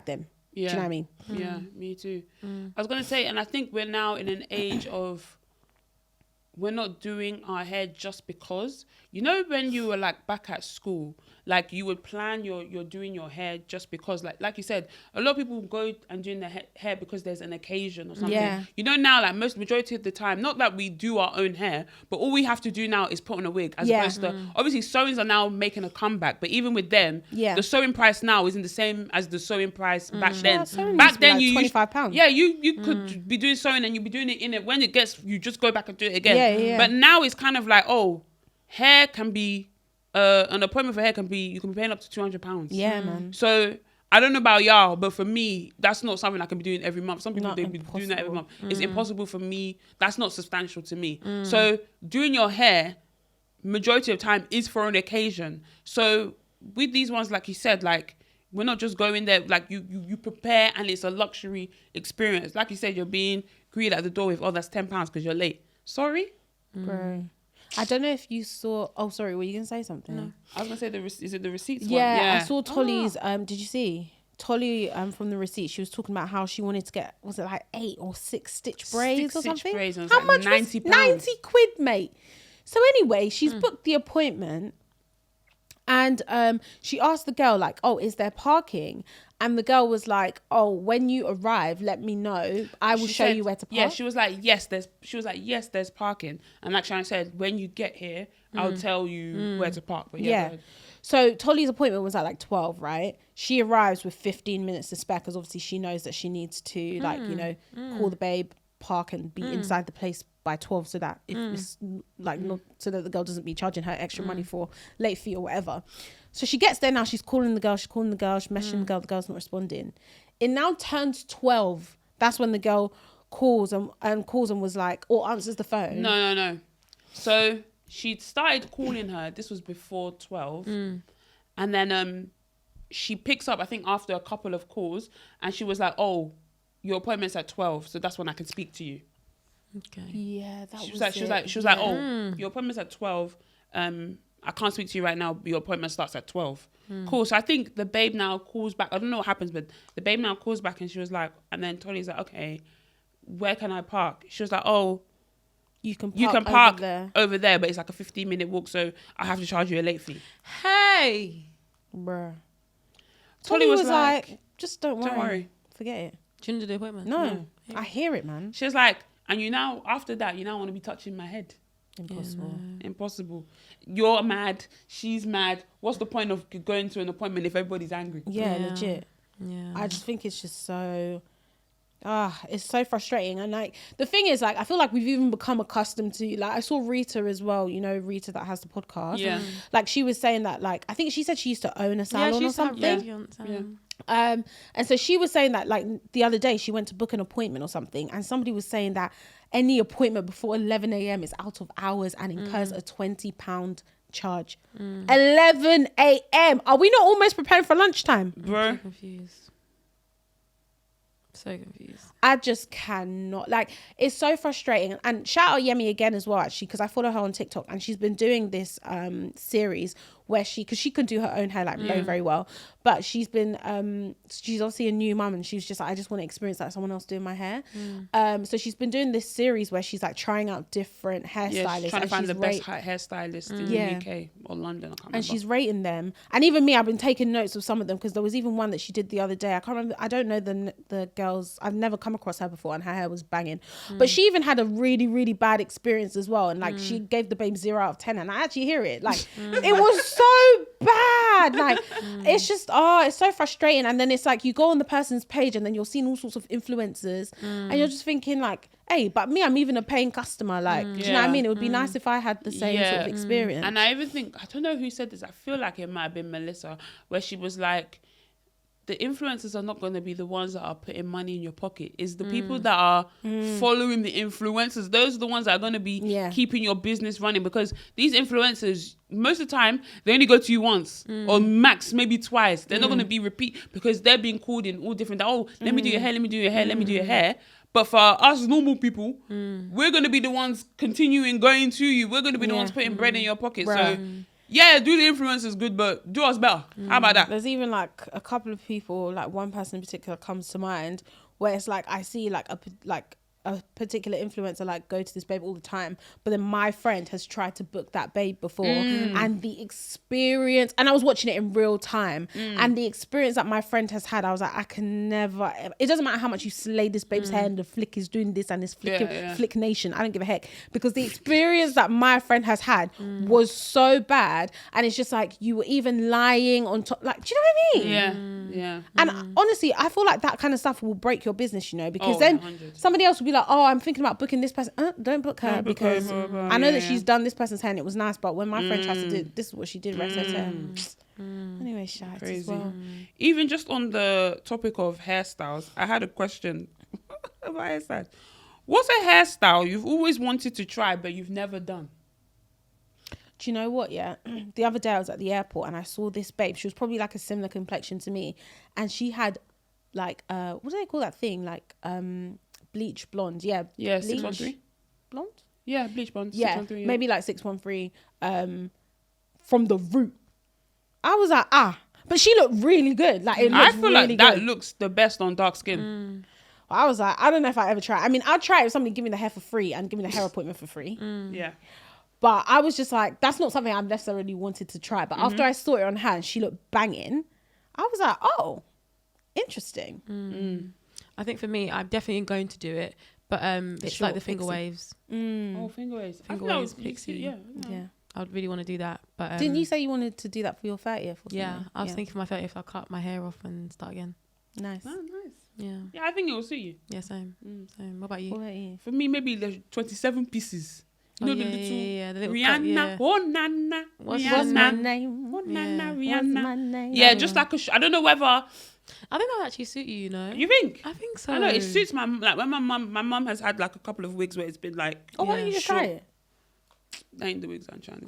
A: them. Do you know what I mean?
B: Yeah, me too. I was going to say, and I think we're now in an age of, we're not doing our hair just because, you know, when you were like back at school, like you would plan you're doing your hair just because, like you said, a lot of people go and doing their hair because there's an occasion or something. You know, now like majority of the time, not that we do our own hair, but all we have to do now is put on a wig as opposed to, obviously sewings are now making a comeback, but even with them, the sewing price now isn't the same as the sewing price back then. Back then you
A: £25.
B: You could be doing sewing and you'd be doing it in it when it gets, you just go back and do it again. But now it's kind of like, hair can be an appointment for hair can be, you can be paying up to £200.
A: Man.
B: So I don't know about y'all, but for me, that's not something I can be doing every month. Some people, they be doing that every month. It's impossible for me. That's not substantial to me. So doing your hair, majority of time is for an occasion. So with these ones, like you said, like we're not just going there, like you prepare and it's a luxury experience. Like you said, you're being greeted at the door with, that's £10 because you're late. Sorry?
A: Bro. I don't know if you saw. Oh, sorry. Were you gonna say something?
B: No, I was gonna say is it the receipts one?
A: Yeah, I saw Tolly's. Did you see Tolly? From the receipt, she was talking about how she wanted to get, was it like 8 or 6 stitch braids or something?
B: Braids,
A: how
B: like
A: much?
B: £90.
A: 90 quid, mate. So anyway, she's booked the appointment, and she asked the girl like, is there parking? And the girl was like, when you arrive, let me know. I will show you where to park.
B: Yeah, she was like, yes, there's parking. And like Sharon said, when you get here, I'll tell you where to park. But
A: so Tolly's appointment was at like 12, right? She arrives with 15 minutes to spare because obviously she knows that she needs to call the babe, park and be inside the place by 12 so that if it's like not, so that the girl doesn't be charging her extra money for late fee or whatever. So she gets there now, she's calling the girl, she's messaging the girl's not responding. It now turns 12. That's when the girl calls and was like, or answers the phone.
B: No. So she started calling her, this was before 12. And then she picks up, I think after a couple of calls, and she was like, your appointment's at 12, so that's when I can speak to you.
A: Okay. Yeah,
B: She was like, your appointment's at 12. I can't speak to you right now. Your appointment starts at 12. Cool. So I think the babe now calls back. I don't know what happens, but the babe now calls back and she was like, and then Tony's like, okay, where can I park? She was like, you can park over there, but it's like a 15-minute walk, so I have to charge you a late fee.
C: Hey,
A: bruh. Tony was like, just don't worry. Forget it.
C: Do you do the appointment?
A: No. I hear it, man.
B: She was like, and after that, you now want to be touching my head.
A: Impossible.
C: Yeah, no.
B: Impossible. You're mad. She's mad. What's the point of going to an appointment if everybody's angry?
A: Yeah, legit.
C: Yeah.
A: I just think it's just so... It's so frustrating. And like the thing is, like, I feel like we've even become accustomed to, like, I saw Rita as well, you know, Rita that has the podcast.
B: Yeah.
A: Like she was saying that, like, I think she said she used to own a salon or something. And so she was saying that, like, the other day she went to book an appointment or something, and somebody was saying that any appointment before 11 a.m. is out of hours and incurs a £20 charge. 11 a.m. Are we not almost preparing for lunchtime?
B: Bro.
C: So confused.
A: I just cannot, like, it's so frustrating. And shout out Yemi again as well, actually, because I follow her on TikTok, and she's been doing this series where because she can do her own hair, like, very, very well, but she's been she's obviously a new mum, and she was just like, I just want to experience like someone else doing my hair. So she's been doing this series where she's like trying out different hairstylists,
B: she's trying to find the best hairstylist in the UK or London, I can't remember.
A: And she's rating them, and even me, I've been taking notes of some of them, because there was even one that she did the other day. I can't remember, I don't know the girls, I've never come across her before, and her hair was banging, but she even had a really, really bad experience as well, and like she gave the babe 0 out of 10, and I actually hear it, like it was so bad, like it's just it's so frustrating. And then it's like you go on the person's page, and then you're seeing all sorts of influencers, and you're just thinking like, hey, but me, I'm even a paying customer, like do you know what I mean? It would be nice if I had the same sort of experience.
B: And I even think, I don't know who said this, I feel like it might have been Melissa, where she was like, the influencers are not going to be the ones that are putting money in your pocket. It's the people that are following the influencers. Those are the ones that are going to be keeping your business running, because these influencers, most of the time, they only go to you once or max maybe twice. They're not going to be repeat, because they're being called in all different, let me do your hair, let me do your hair, let me do your hair. But for us normal people, we're going to be the ones continuing going to you. We're going to be the ones putting bread in your pocket.
A: Right.
B: So yeah, do the influencers good, but do us better. How about that?
A: There's even like a couple of people, like one person in particular comes to mind, where it's like I see like a particular influencer like go to this babe all the time, but then my friend has tried to book that babe before, and the experience, and I was watching it in real time, and the experience that my friend has had, I was like, I can never, it doesn't matter how much you slay this babe's hair and the flick is doing this and this flick nation, I don't give a heck, because the experience that my friend has had was so bad, and it's just like you were even lying on top, like, do you know what I mean? And honestly, I feel like that kind of stuff will break your business, you know, because then
B: 100.
A: somebody else will be like, oh, I'm thinking about booking this person. Don't book her, because I know that she's done this person's hair and it was nice, but when my friend tries to do this is what she did, rest her hair. Anyway, shite
B: Crazy.
A: as well.
B: Even just on the topic of hairstyles, I had a question about hairstyles. What's a hairstyle you've always wanted to try but you've never done?
A: Do you know what? Yeah, the other day I was at the airport and I saw this babe. She was probably like a similar complexion to me, and she had like what do they call that thing? Like bleach blonde. Yeah,
B: bleach
A: 613 blonde.
B: Yeah, bleach blonde.
A: Yeah,
B: 613,
A: maybe like 613 from the root. I was like, but she looked really good. Like, it
B: I feel
A: really
B: like
A: good.
B: that looks the best on dark skin.
A: I was like, I don't know if I ever try. I mean, I'd try it if somebody give me the hair for free and give me the hair appointment for free.
B: Yeah.
A: But I was just like, that's not something I've necessarily wanted to try. But after I saw it on her and she looked banging, I was like, oh, interesting.
C: I think for me, I'm definitely going to do it, but it's like the finger waves.
B: Oh, finger waves.
C: Finger waves, pixie.
A: Yeah.
C: I would really want to do that. But
A: didn't you say you wanted to do that for your 30th? Or
C: yeah, I was thinking for my 30th, I'll cut my hair off and start again.
A: Nice.
B: Oh, nice.
C: Yeah.
B: Yeah, I think it will suit you.
C: Yeah, same. Same. What about you?
A: What about you?
B: For me, maybe the 27 pieces. You know, the little
C: Rihanna.
B: cut, yeah. Oh, Nana.
A: What's
B: Rihanna.
A: my name?
B: Oh, Nana,
A: What's
B: Rihanna.
A: my name?
B: Yeah, just like I don't know whether.
C: I think that would actually suit you, you know?
B: You think?
C: I think so.
B: I know, it suits my, like when my mum has had like a couple of wigs where it's been like.
A: Oh, why don't you just try it?
B: That ain't the wigs I'm trying to.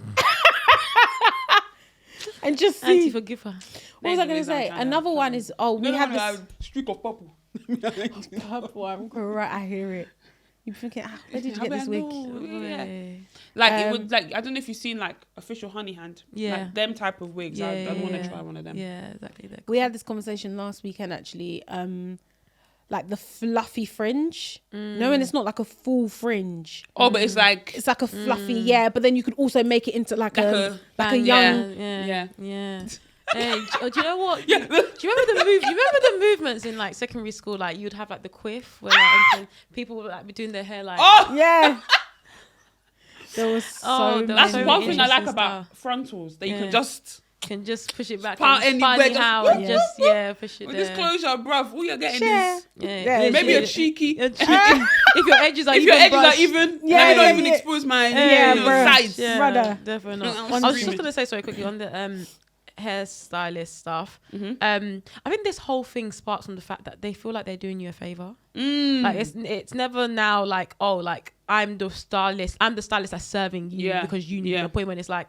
A: And just see.
C: Auntie, forgive her.
A: What was I going to say? Another one is, we have this
B: streak of purple.
A: purple. I'm correct. I hear it. You're thinking, where did you get this wig?
B: Yeah. Like it would, like, I don't know if you've seen like official honey hand.
C: Yeah.
B: Like them type of wigs. I'd want to try one of them.
C: Yeah, exactly.
A: We had this conversation last weekend actually. Like the fluffy fringe. No, and it's not like a full fringe.
B: Oh, but it's like
A: a fluffy, but then you could also make it into like a young.
C: Yeah. Hey, do you know what? Do you remember the movements in like secondary school? Like you'd have like the quiff where like, people would like be doing their hair like.
B: Oh
A: yeah. There was so
B: that's
A: many
B: one thing I like
C: stuff.
B: about frontals that you can just
C: can just push it back
B: Part
C: and
B: anywhere,
C: funny
B: just-
C: how and just push it
B: With
C: there.
B: this closure, bruv, all you're getting
A: Share.
B: is
C: Yeah,
B: maybe
C: yeah.
B: a cheeky.
C: If your edges are
B: If
C: even
B: your edges are
C: brushed,
B: even, let me not even expose my sides.
C: yeah,
A: Brother.
C: definitely not.
B: I'm
C: I was just
B: screaming.
C: gonna say sorry quickly on the hairstylist stuff.
B: Mm-hmm.
C: I think this whole thing sparks from the fact that they feel like they're doing you a favor.
B: Mm.
C: Like it's never now like, oh, like I'm the stylist that's serving you because you need an appointment. It's like,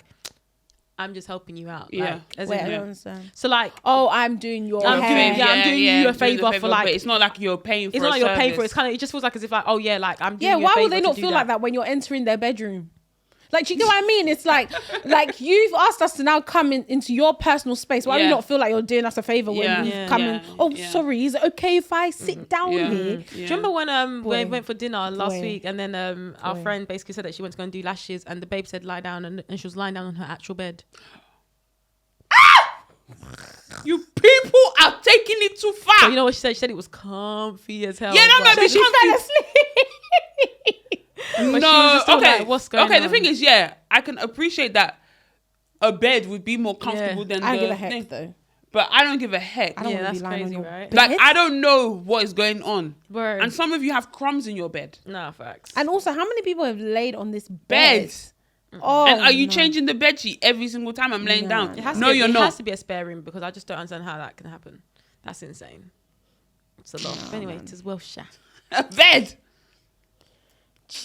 C: I'm just helping you out.
B: Yeah.
C: Like, as
A: Wait,
C: in,
A: I don't understand.
C: so like,
A: Oh, I'm doing your
C: I'm
A: hair.
C: doing you a
B: doing the
C: favor for like.
B: but it's not like you're paying for
C: It's not like you're paying for it.
B: service.
C: It's kind of. It just feels like as if like, oh yeah, like I'm doing
A: Yeah,
C: you a
A: why
C: favor
A: would they
C: to
A: not
C: do
A: feel
C: that.
A: like that when you're entering their bedroom? Like, do you get what I mean? It's like you've asked us to now come into your personal space. Why do you
B: Yeah.
A: not feel like you're doing us a favor
B: Yeah.
A: when
C: Yeah.
A: you've come in? Oh,
B: Yeah.
A: sorry, is it okay if I sit down
B: Yeah.
A: here?
C: Do you remember when we
A: Boy.
C: went for dinner last
A: Boy.
C: week and then our
A: Boy.
C: friend basically said that she went to go and do lashes and the babe said lie down and she was lying down on her actual bed.
B: You people are taking it too far.
C: So you know what she said? She said it was comfy as hell.
B: Yeah, that might
C: but-
B: be
A: She fell asleep.
C: but she was
B: No,
C: just still
B: okay.
C: like, what's going
B: okay,
C: on?
B: the thing is, I can appreciate that a bed would be more comfortable
C: Yeah.
B: than
A: I don't
B: the
A: give a heck
B: thing.
A: though.
B: But I don't give a heck.
A: I don't
C: Yeah,
A: want to
C: that's
A: be lying on
C: crazy,
A: your
C: right?
A: bed.
B: Like, I don't know what is going on.
C: Word.
B: And some of you have crumbs in your bed.
C: Nah, facts.
A: And also, how many people have laid on this bed?
B: Bed.
A: Oh,
B: And are you
A: no.
B: changing the bed sheet every single time I'm laying down?
C: It has
B: No,
C: to be,
B: you're
C: it
B: not.
C: has to be a spare room because I just don't understand how that can happen. That's insane. It's a lot. But anyway, it is well shot.
B: A bed.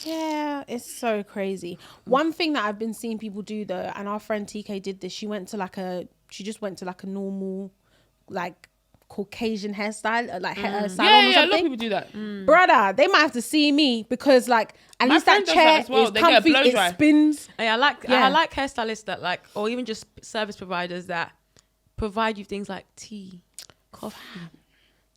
A: Yeah, it's so crazy. One thing that I've been seeing people do though, and our friend TK did this. She just went to like a normal, like Caucasian hairstyle, like hair salon or
B: Yeah, a lot of
A: something.
B: people do that.
A: Brother, they might have to see me because like at
B: My
A: least that
B: friend does
A: chair
B: that as well.
A: is
B: They get a
A: comfy.
B: blow
A: It
B: dry.
A: spins.
C: I like
A: Yeah.
C: hairstylists that like, or even just service providers that provide you things like tea, coffee,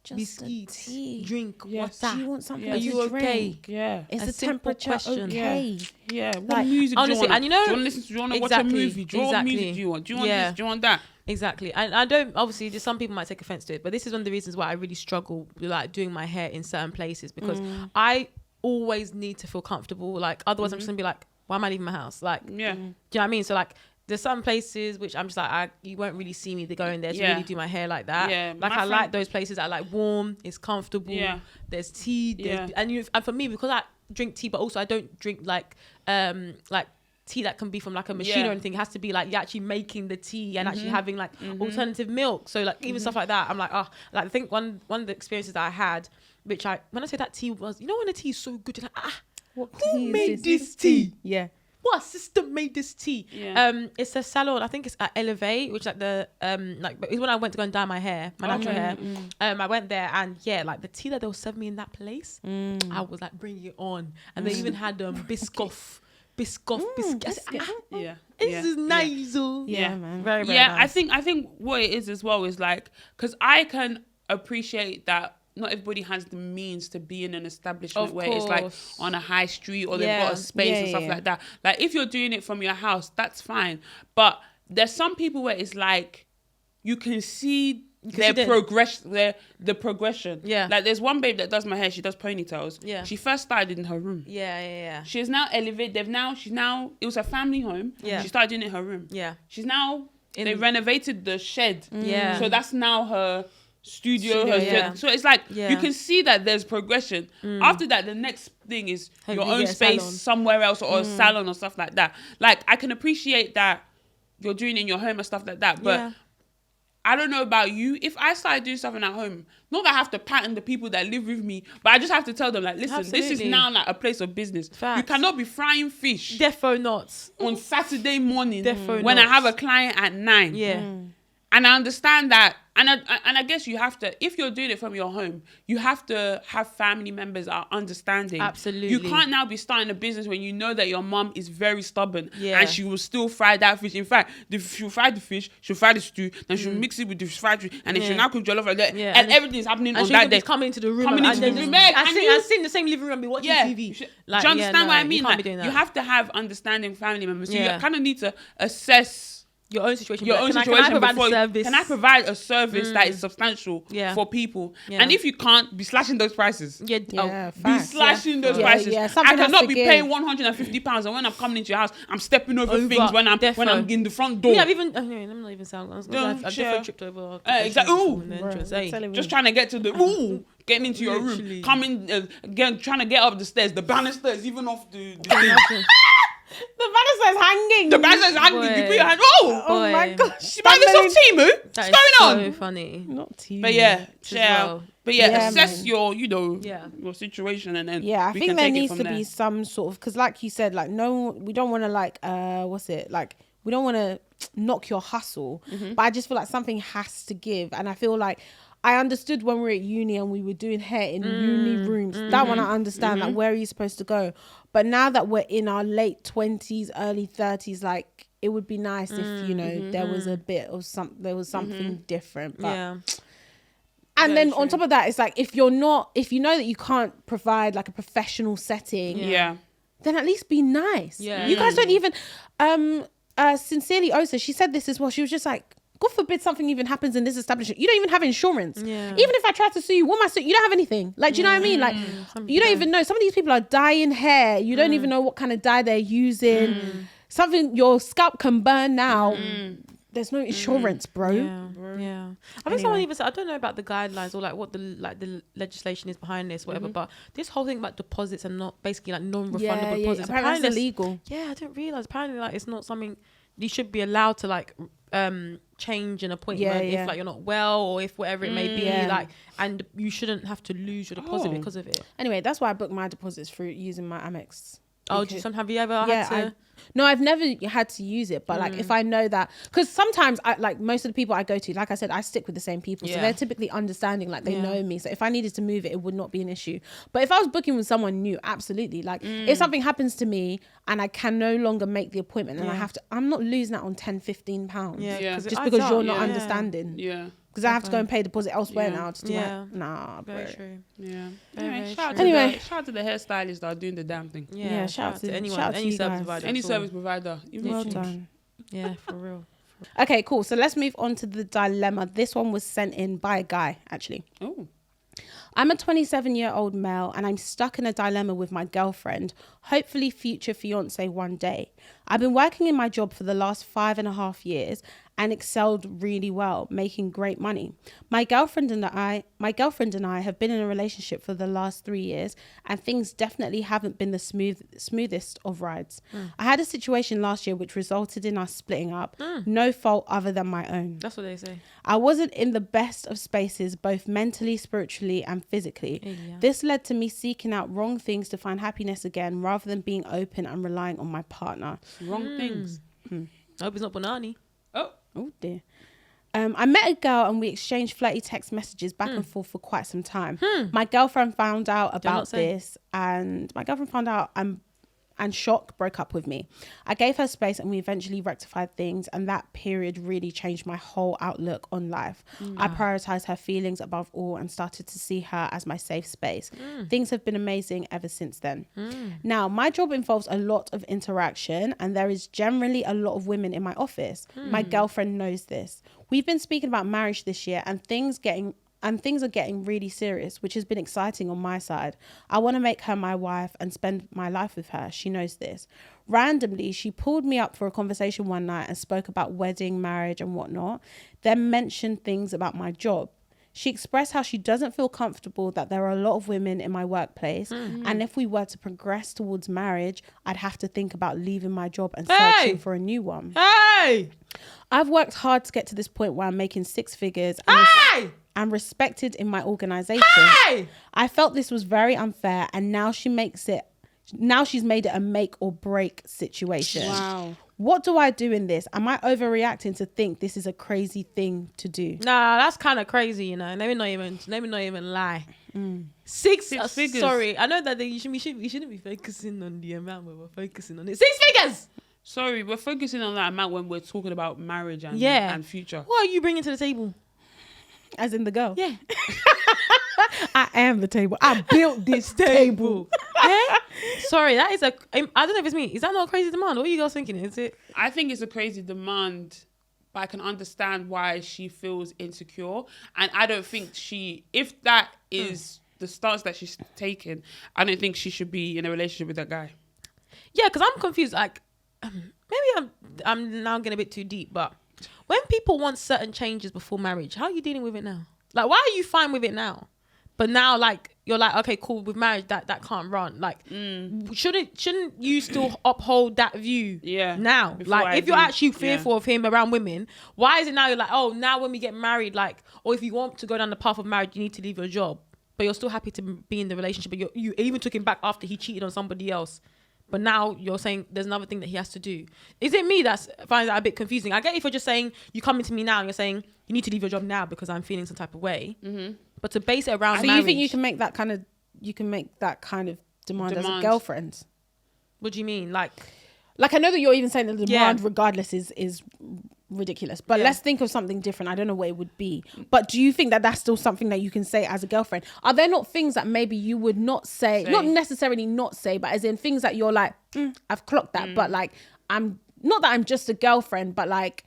A: Just
C: biscuits,
A: a tea.
C: drink,
B: Yes.
A: Do
C: water.
A: you want something
B: Yeah.
C: Are
A: to
C: you
A: drink?
C: okay?
B: Yeah.
A: Is
C: A
A: the
C: simple
A: temperature
C: question.
A: okay?
B: Yeah. What
A: Like,
B: music
C: honestly,
B: do you want?
C: and you know-
B: do you want to listen to? Do you want to watch a
C: Exactly,
B: movie? Do you want
C: exactly.
B: music? Do you want? Do you want
C: Yeah.
B: this? Do you want that?
C: Exactly. And I don't, obviously, just some people might take offense to it, but this is one of the reasons why I really struggle with like doing my hair in certain places because I always need to feel comfortable. Like, otherwise, I'm just gonna be like, why am I leaving my house? Like,
B: Yeah.
C: do you know what I mean? So, like, there's some places which I'm just like, you won't really see me going there to
B: Yeah.
C: really do my hair like that.
B: Yeah,
C: Like,
B: my
C: I
B: friend-
C: like those places that are like warm, it's comfortable.
B: Yeah.
C: There's tea.
B: Yeah.
C: And for me, because I drink tea, but also I don't drink like tea that can be from like a machine
B: Yeah.
C: or anything. It has to be like you're actually making the tea and actually having like alternative milk. So like even stuff like that, I'm like, oh, like I think one of the experiences that I had, which when I say that tea was, you know, when the tea is so good, you're like,
A: What
C: who
A: tea is
C: made this tea?
A: Yeah.
C: What system made this tea?
B: Yeah.
C: It's a salon. I think it's at Elevate, which like the like it's when I went to go and dye my hair, my natural hair. I went there and yeah, like the tea that they were serving me in that place, I was like, bring it on. And they even had biscoff biscuit. I said,
B: Yeah.
C: this is nice. Oh.
A: Yeah, man.
C: Very, very
B: Yeah,
C: nice.
B: I think what it is as well is like, because I can appreciate that not everybody has the means to be in an establishment
C: Of
B: where it's like
C: course.
B: on a high street or they've
C: Yeah.
B: got a space
A: Yeah,
B: and stuff
A: yeah.
B: like that. Like if you're doing it from your house, that's fine. But there's some people where it's like you can see their
C: see the-
B: progression, the progression.
C: Yeah.
B: Like there's one babe that does my hair. She does ponytails.
C: Yeah.
B: She first started in her room.
C: Yeah.
B: She's now elevated. She's now. It was a family home.
C: Yeah.
B: She started doing it in her room.
C: Yeah.
B: She's now.
C: In-
B: They renovated the shed.
C: Yeah.
B: So that's now her studio.
C: Studio,
B: Her
C: yeah.
B: So it's like
C: Yeah.
B: you can see that there's progression. After that, the next thing is
C: Hopefully
B: your own
C: get a
B: space
C: salon.
B: somewhere else or a salon or stuff like that. Like I can appreciate that you're doing it in your home and stuff like that, but.
C: Yeah.
B: I don't know about you. If I started doing something at home, not that I have to pattern the people that live with me, but I just have to tell them, like, listen, this is
C: Absolutely.
B: now like a place of business.
C: Facts.
B: You cannot be frying fish
C: Defo not.
B: on Saturday morning
C: Defo
B: when I
C: not.
B: have a client at 9.
C: Yeah.
B: And I understand that. And I guess you have to, if you're doing it from your home, you have to have family members that are understanding.
C: Absolutely.
B: You can't now be starting a business when you know that your mom is very stubborn
C: Yeah.
B: and she will still fry that fish. In fact, she'll fry the fish, she'll fry the stew, then she'll mix it with the fried fish, and then she'll now cook jollof like that.
C: Yeah.
B: And
C: And
B: everything's happening
C: And
B: on
C: she's
B: that
C: gonna
B: day.
C: be coming into the room.
B: Coming
C: and
B: into
C: then
B: the
C: just-
B: room. Meg,
C: and
B: and
C: sit
B: you-
C: and sit in the same living room and be watching TV.
B: Do
C: Like,
B: you understand what I
C: you
B: mean?
C: can't
B: Like,
C: be doing that.
B: you have to have understanding family members. So
C: Yeah.
B: you kind of need to assess
C: Your own situation.
B: Your
C: Like,
B: own
C: can
B: situation.
C: I provide
B: before,
C: a service?
B: Can I provide a service that is substantial for people?
C: Yeah.
B: And if you can't, be slashing those prices.
C: Yeah.
A: Yeah,
B: Be
A: facts.
B: slashing those
A: Yeah,
B: prices.
A: yeah,
B: I
A: something has
B: cannot
A: to
B: be
A: give.
B: paying £150, and when I'm coming into your house, I'm stepping over
C: Over,
B: things when I'm
C: defo.
B: in the front door.
C: Yeah, I've even. Anyway, I'm not even saying. I definitely tripped over.
B: Exactly. Ooh.
A: Just
B: Just trying to get to the getting into your
C: Literally.
B: room, coming again, trying to get up the stairs, the banisters, even off the thing.
A: The banister's hanging.
B: The banisters hanging.
C: Boy.
B: You put your hand.
A: Oh
C: Boy.
A: my gosh.
B: You buy this off Temu?
C: That
B: What's
C: is
B: going
C: so
B: on?
C: funny.
A: Not Temu.
B: But yeah,
C: As well.
B: But yeah,
A: Yeah,
B: assess
A: man.
B: your,
C: Yeah.
B: your situation, and then
A: Yeah, I
B: we
A: think
B: can
A: there
B: take it
A: needs
B: from
A: to
B: there.
A: be some sort of, because like you said, like we don't want to like what's it like, we don't want to knock your hustle, but I just feel like something has to give. And I feel like I understood when we were at uni and we were doing hair in uni rooms, that one I understand, like where are you supposed to go? But now that we're in our late 20s, early 30s, like it would be nice if, you know, there was a bit of something different. But
C: Yeah.
A: and
B: Very
A: then on
B: true.
A: top of that, it's like if you know that you can't provide like a professional setting,
B: Yeah.
A: then at least be nice.
C: Yeah.
A: You guys don't even Sincerely Osa, she said this as well. She was just like, God forbid something even happens in this establishment. You don't even have insurance.
C: Yeah.
A: Even if I try to sue you, what am I suing? You don't have anything. Like, do you know what I mean? Like, you don't even know. Some of these people are dyeing hair. You don't even know what kind of dye they're using. Something, your scalp can burn now. There's no insurance, bro.
C: Yeah. I think someone even said, I don't know about the guidelines or like what the legislation is behind this, whatever. But this whole thing about deposits and not basically like non-refundable deposits.
A: Apparently it's illegal.
C: Yeah, I didn't realize. Apparently, like it's not something you should be allowed to like change an appointment if like you're not well or if whatever it may be. Like, and you shouldn't have to lose your deposit because of it.
A: Anyway, that's why I booked my deposits through using my Amex.
C: Oh, have you ever had to?
A: No, I've never had to use it, but like if I know that, because sometimes I like most of the people I go to, like I said, I stick with the same people, so they're typically understanding, like they know me. So if I needed to move it, it would not be an issue. But if I was booking with someone new, absolutely. Like if something happens to me and I can no longer make the appointment and I have to, I'm not losing out on £10-15 just because you're not understanding.
B: Yeah.
A: Because I have to go and pay deposit elsewhere now. Just to bro.
C: Very true.
B: Yeah.
C: Very
B: Shout
C: true.
B: out to the hairstylists that are doing the damn thing.
C: Yeah,
A: shout out to
C: anyone,
A: shout out to
C: any
A: you
C: service
A: guys.
C: provider.
B: Any
C: at all.
B: service provider. Even
A: Well
B: if you-
A: done.
C: Yeah, for real.
A: Okay, cool. So let's move on to the dilemma. This one was sent in by a guy, actually.
B: Oh.
A: I'm a 27-year-old male and I'm stuck in a dilemma with my girlfriend, hopefully future fiance one day. I've been working in my job for the last 5.5 years and excelled really well, making great money. My girlfriend and I have been in a relationship for the last 3 years and things definitely haven't been the smoothest of rides. I had a situation last year which resulted in us splitting up, no fault other than my own.
C: That's what they say.
A: I wasn't in the best of spaces, both mentally, spiritually, and physically.
C: Yeah.
A: This led to me seeking out wrong things to find happiness again, rather than being open and relying on my partner.
B: Wrong things.
C: I hope it's not banani.
A: Oh dear. I met a girl and we exchanged flirty text messages back and forth for quite some time. My girlfriend found out about this, and my girlfriend found out and shock broke up with me. I gave her space and we eventually rectified things, and that period really changed my whole outlook on life. I prioritized her feelings above all and started to see her as my safe space. Things have been amazing ever since then. Now, my job involves a lot of interaction and there is generally a lot of women in my office. My girlfriend knows this. We've been speaking about marriage this year and things are getting really serious, which has been exciting on my side. I want to make her my wife and spend my life with her. She knows this. Randomly, she pulled me up for a conversation one night and spoke about wedding, marriage and whatnot, then mentioned things about my job. She expressed how she doesn't feel comfortable that there are a lot of women in my workplace, and if we were to progress towards marriage, I'd have to think about leaving my job and searching for a new one.
C: Hey!
A: I've worked hard to get to this point where I'm making 6 figures and respected in my organization. I felt this was very unfair, and now she's made it a make or break situation.
B: Wow.
A: What do I do in this? Am I overreacting to think this is a crazy thing to do?
C: Nah, that's kind of crazy, you know. Let me not even lie. 6
B: figures.
C: Sorry, I know that we shouldn't be focusing on the amount, but we're focusing on it. 6 figures.
B: Sorry, we're focusing on that amount when we're talking about marriage and future.
C: What are you bringing to the table?
A: As in the girl?
C: Yeah.
A: I am the table. I built this table.
C: Yeah? Sorry, that is I don't know if it's me. Is that not a crazy demand? What are you guys thinking? Is it?
B: I think it's a crazy demand but I can understand why she feels insecure. And I don't think if that is the stance that she's taken, I don't think she should be in a relationship with that guy.
C: Yeah, because I'm confused. Like, maybe I'm now getting a bit too deep, but when people want certain changes before marriage, how are you dealing with it now? Like, why are you fine with it now? But now, like, you're like, okay, cool, with marriage, that can't run. Like, shouldn't you still uphold that view now? Like, if you're actually fearful of him around women, why is it now you're like, oh, now when we get married, like, or if you want to go down the path of marriage, you need to leave your job. But you're still happy to be in the relationship. But you even took him back after he cheated on somebody else. But now you're saying there's another thing that he has to do. Is it me that finds that a bit confusing? I get if you're just saying, you come into me now and you're saying, you need to leave your job now because I'm feeling some type of way. Mm-hmm. But to base it around marriage.
A: So you think you can make that kind of demand as a girlfriend?
C: What do you mean? Like
A: I know that you're even saying that the demand regardless is ridiculous. But let's think of something different. I don't know what it would be. But do you think that that's still something that you can say as a girlfriend? Are there not things that maybe you would not say, not necessarily not say, but as in things that you're like, I've clocked that. But like, I'm not that I'm just a girlfriend, but like,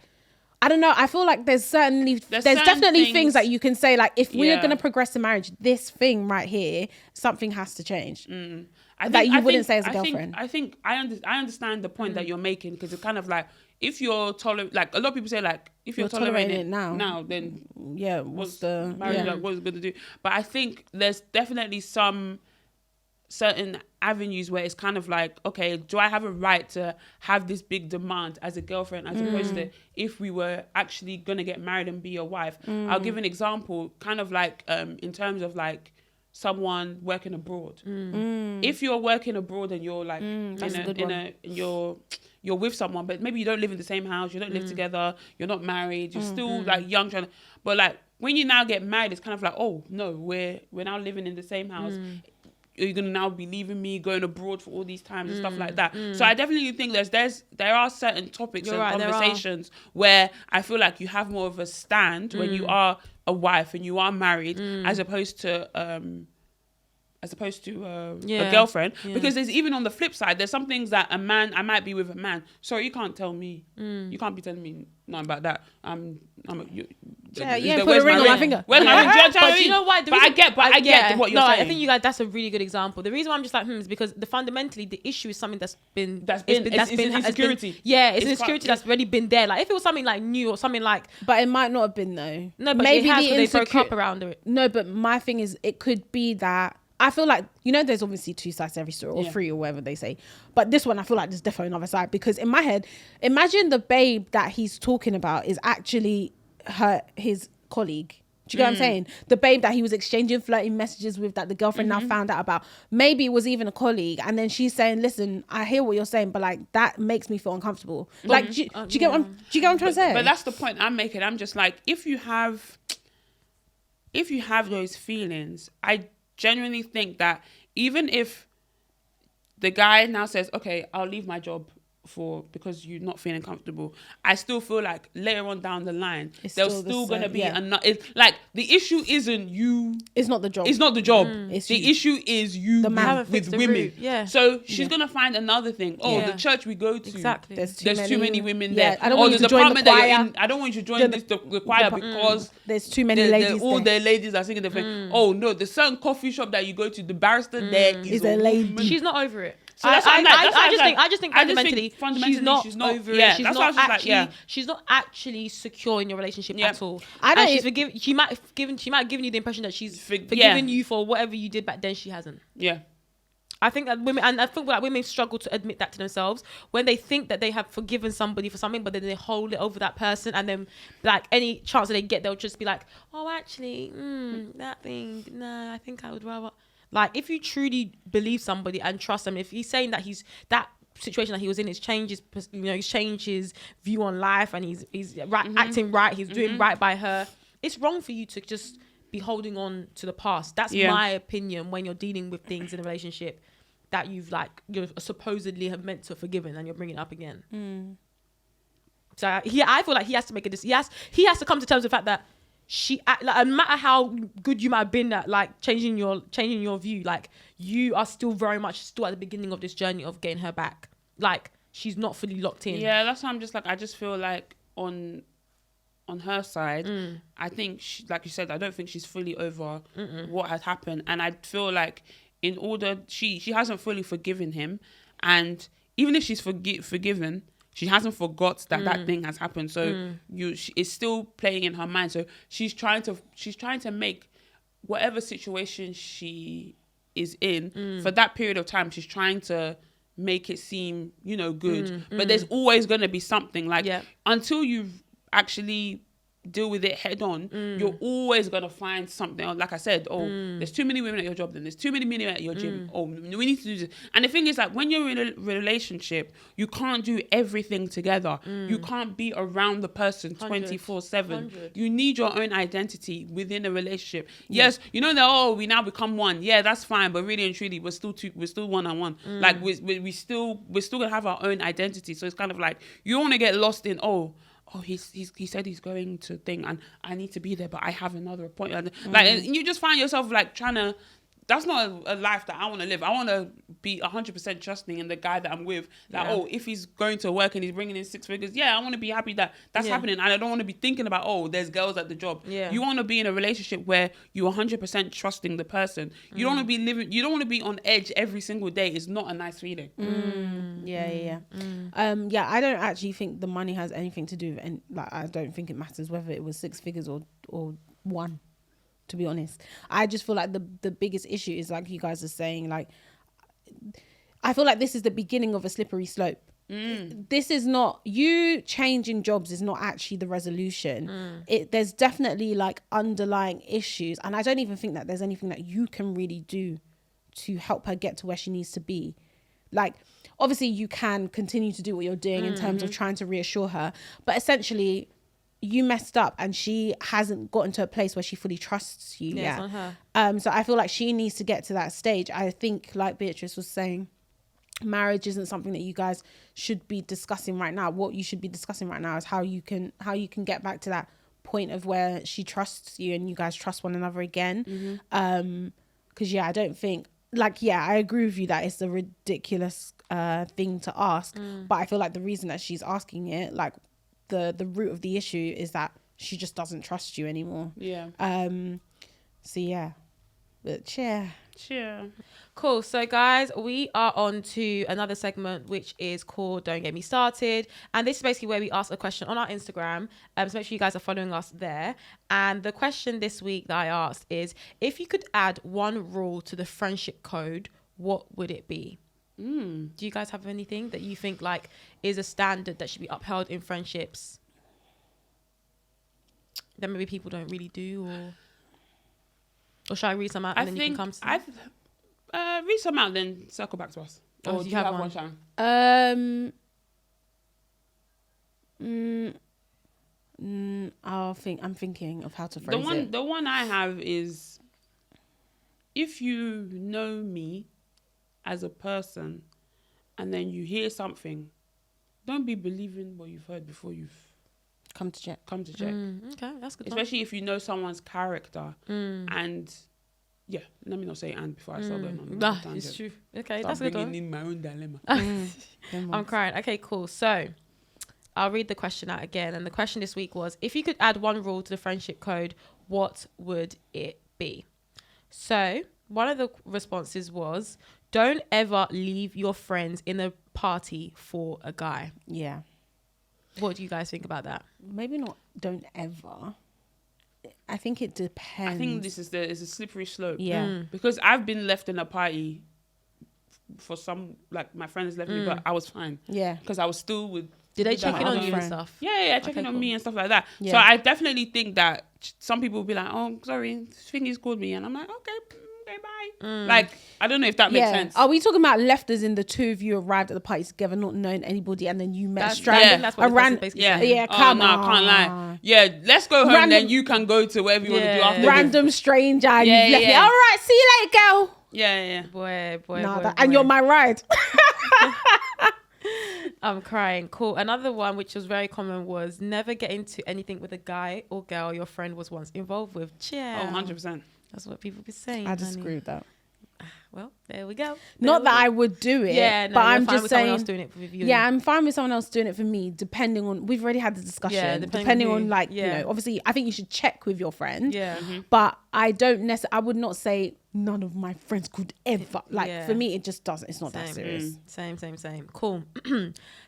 A: I don't know. I feel like there's definitely things that you can say, like, if we're going to progress to marriage, this thing right here, something has to change. That you wouldn't say as a girlfriend.
B: I think I understand the point that you're making, because it's kind of like, if you're like a lot of people say, like, if you're tolerating it now, then what's the marriage like, what's it going to do? But I think there's definitely some certain avenues where it's kind of like, okay, do I have a right to have this big demand as a girlfriend, as opposed to if we were actually gonna get married and be your wife? I'll give an example, kind of like in terms of like someone working abroad. If you're working abroad and you're like you're with someone, but maybe you don't live in the same house, you don't live together, you're not married, you're still like young, but like when you now get married, it's kind of like, oh no, we're now living in the same house. You're gonna now be leaving me, going abroad for all these times and stuff like that. So I definitely think there are certain topics and conversations where I feel like you have more of a stand when you are a wife and you are married, as opposed to a girlfriend. Because there's, even on the flip side, there's some things that I might be with a man. Sorry, you can't tell me. You can't be telling me nothing about that.
A: Put a ring on my finger.
B: Where's my ring?
C: But you know why?
B: I get what you're saying.
C: I think that's a really good example. The reason why I'm just like, is because fundamentally the issue is something that's been
B: insecurity.
C: It's an insecurity that's already been there. Like if it was something like new or something like,
A: but it might not have been though.
C: No, but maybe they broke up around it.
A: No, but my thing is, it could be that. I feel like, there's obviously two sides to every story, or three, or whatever they say. But this one, I feel like there's definitely another side, because in my head, imagine the babe that he's talking about is actually his colleague. Do you get what I'm saying? The babe that he was exchanging flirting messages with, that the girlfriend now found out about. Maybe it was even a colleague, and then she's saying, "Listen, I hear what you're saying, but like that makes me feel uncomfortable." Like, do you get what I'm trying to say?
B: But that's the point I'm making. I'm just like, if you have those feelings, I genuinely think that even if the guy now says, okay, I'll leave my job because you're not feeling comfortable, I still feel like later on down the line there's still gonna be like, the issue isn't you, it's not the job, the issue is you with women. So she's gonna find another thing. The church we go to, exactly, there's too many women there.
A: I don't want you to join the choir.
B: I don't want you to join the choir because
A: there's too many ladies
B: all their ladies are singing the thing. Oh no, the certain coffee shop that you go to, the barrister there is a lady.
C: She's not over it.
B: So
C: I just think fundamentally she's not over it. She's not actually secure in your relationship at all. She might have given you the impression that she's forgiven you for whatever you did back then. She hasn't.
B: Yeah.
C: I think that women struggle to admit that to themselves when they think that they have forgiven somebody for something, but then they hold it over that person, and then like any chance that they get, they'll just be like, oh, actually, that thing, no, I think I would rather. Like, if you truly believe somebody and trust them, if he's saying that that situation that he was in, he's changed his view on life, and he's acting right, he's doing right by her, it's wrong for you to just be holding on to the past. That's my opinion when you're dealing with things in a relationship that you're supposedly have meant to have forgiven, and you're bringing it up again. So I feel like he has to make a decision. He has to come to terms with the fact that no matter how good you might have been at like changing your view, like you are still very much still at the beginning of this journey of getting her back. Like she's not fully locked in.
B: Yeah, that's why I'm just like, I just feel like on on her side, I think, like you said, I don't think she's fully over what had happened. And I feel like she hasn't fully forgiven him. And even if she's forgiven, she hasn't forgot that thing has happened. So it's still playing in her mind. So she's trying to make whatever situation she is in for that period of time. She's trying to make it seem, good. But there's always going to be something until you've actually deal with it head on, you're always going to find something. Like I said, there's too many women at your job, then there's too many men at your gym. We need to do this. And the thing is, like, when you're in a relationship, you can't do everything together. You can't be around the person 24/7. You need your own identity within a relationship. Yes, that, we now become one. Yeah, that's fine. But really and truly, we're still one-on-one. Like, we're still going to have our own identity. So it's kind of like, you don't want to get lost in, he said he's going to thing and I need to be there, but I have another appointment. Like, you just find yourself like trying to. That's not a life that I want to live. I want to be 100% trusting in the guy that I'm with. That if he's going to work and he's bringing in 6 figures, I want to be happy that that's happening, and I don't want to be thinking about there's girls at the job. You want to be in a relationship where you're 100% trusting the person. You don't want to be living. You don't want to be on edge every single day. It's not a nice feeling.
A: Yeah. I don't actually think the money has anything to do with, and like, I don't think it matters whether it was 6 figures or one. To be honest, I just feel like the biggest issue is, like you guys are saying, like, I feel like this is the beginning of a slippery slope. This is not, you changing jobs is not actually the resolution. There's definitely like underlying issues, and I don't even think that there's anything that you can really do to help her get to where she needs to be. Like, obviously you can continue to do what you're doing in terms of trying to reassure her, but essentially you messed up and she hasn't gotten to a place where she fully trusts you yet.
C: On her.
A: So I feel like she needs to get to that stage. I think, like Beatrice was saying, marriage isn't something that you guys should be discussing right now. What you should be discussing right now is how you can get back to that point of where she trusts you and you guys trust one another again. Because I don't think, I agree with you that it's a ridiculous thing to ask, but I feel like the reason that she's asking it, like, the root of the issue is that she just doesn't trust you anymore. But cheer.
C: Cool. So guys, we are on to another segment which is called Don't Get Me Started, and this is basically where we ask a question on our Instagram, so make sure you guys are following us there. And the question this week that I asked is, if you could add one rule to the friendship code, what would it be? Do you guys have anything that you think like is a standard that should be upheld in friendships that maybe people don't really do, or should I read some out and then you can come to
B: read some out, then circle back to us. Or do you have one, Sharon?
A: I'm thinking of how to phrase it.
B: The one I have is, if you know me as a person and then you hear something, don't be believing what you've heard before you've
A: come to check.
C: Okay, that's good.
B: Especially if you know someone's character. And let me not say and before I start going on.
C: It's true. Okay,
B: Start
C: that's good.
B: bringing in my own dilemma.
C: I'm crying. Okay, cool. So I'll read the question out again. And the question this week was, if you could add one rule to the friendship code, what would it be? So one of the responses was, don't ever leave your friends in a party for a guy.
A: Yeah.
C: What do you guys think about that?
A: Maybe not don't ever. I think it depends.
B: I think this is a slippery slope.
A: Yeah.
B: Because I've been left in a party for some, like, my friends left me, but I was fine.
A: Yeah.
B: Because I was still with...
C: Did they check in on you
A: friend.
C: and stuff?
B: Yeah, checking on me and stuff like that.
A: Yeah.
B: So I definitely think that some people will be like, oh, sorry, Thingy's called me. And I'm like, okay, bye. Like, I don't know if that makes sense.
A: Are we talking about left as in the two of you arrived at the party together, not knowing anybody, and then you met stranded?
C: That's what basically saying.
A: Yeah, come on.
B: I can't lie. Yeah, let's go home, then you can go to wherever you want to do after.
A: Random stranger, you've left me. All right, see you later, girl.
B: Yeah.
C: Boy.
A: And you're my ride.
C: I'm crying. Cool. Another one which was very common was never get into anything with a guy or girl your friend was once involved with. Cheer.
B: Oh, 100%.
C: That's what people be saying.
A: I disagree with that.
C: Well, there we go.
A: Not that I would do it.
C: Yeah, no,
A: but
C: you're
A: I'm
C: fine
A: just
C: with
A: saying.
C: someone else doing it with you.
A: Yeah, I'm fine with someone else doing it for me, depending on. We've already had the discussion.
C: Yeah,
A: depending
C: on
A: on
C: who.
A: like
C: Yeah.
A: obviously, I think you should check with your friend.
C: Yeah.
A: But I don't necessarily. I would not say none of my friends could ever. Like
C: Yeah.
A: for me, it just doesn't. It's not that
C: Same.
A: serious.
C: Same. Cool.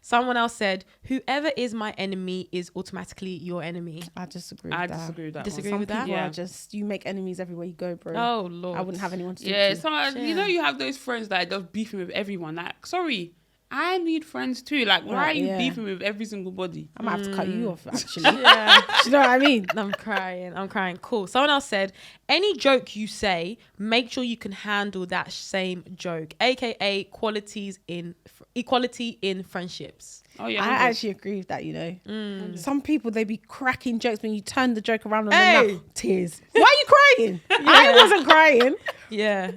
C: Someone else said, "Whoever is my enemy is automatically your enemy."
A: I disagree. With
B: I
A: that.
B: disagree with that.
C: Disagree
A: Some
C: with that?
A: people
B: Yeah.
A: are just you make enemies everywhere you go, bro.
C: Oh Lord.
A: I wouldn't have anyone to talk
B: Yeah,
A: to.
B: some, you know, you have those friends that are just beefing with everyone. Like, sorry, I need friends too. Like, why
A: Right,
B: are you
A: yeah.
B: beefing with every single body?
A: I might have to cut you off actually.
C: Yeah.
A: Do you know what I mean?
C: I'm crying. Cool. Someone else said, any joke you say, make sure you can handle that same joke, aka equality in friendships.
B: Oh yeah,
A: I
B: 100.
A: actually agree with that, you know. Some people, they be cracking jokes when you turn the joke around on
C: Hey.
A: them. Now, tears. Why are you crying? I wasn't crying.
C: Yeah,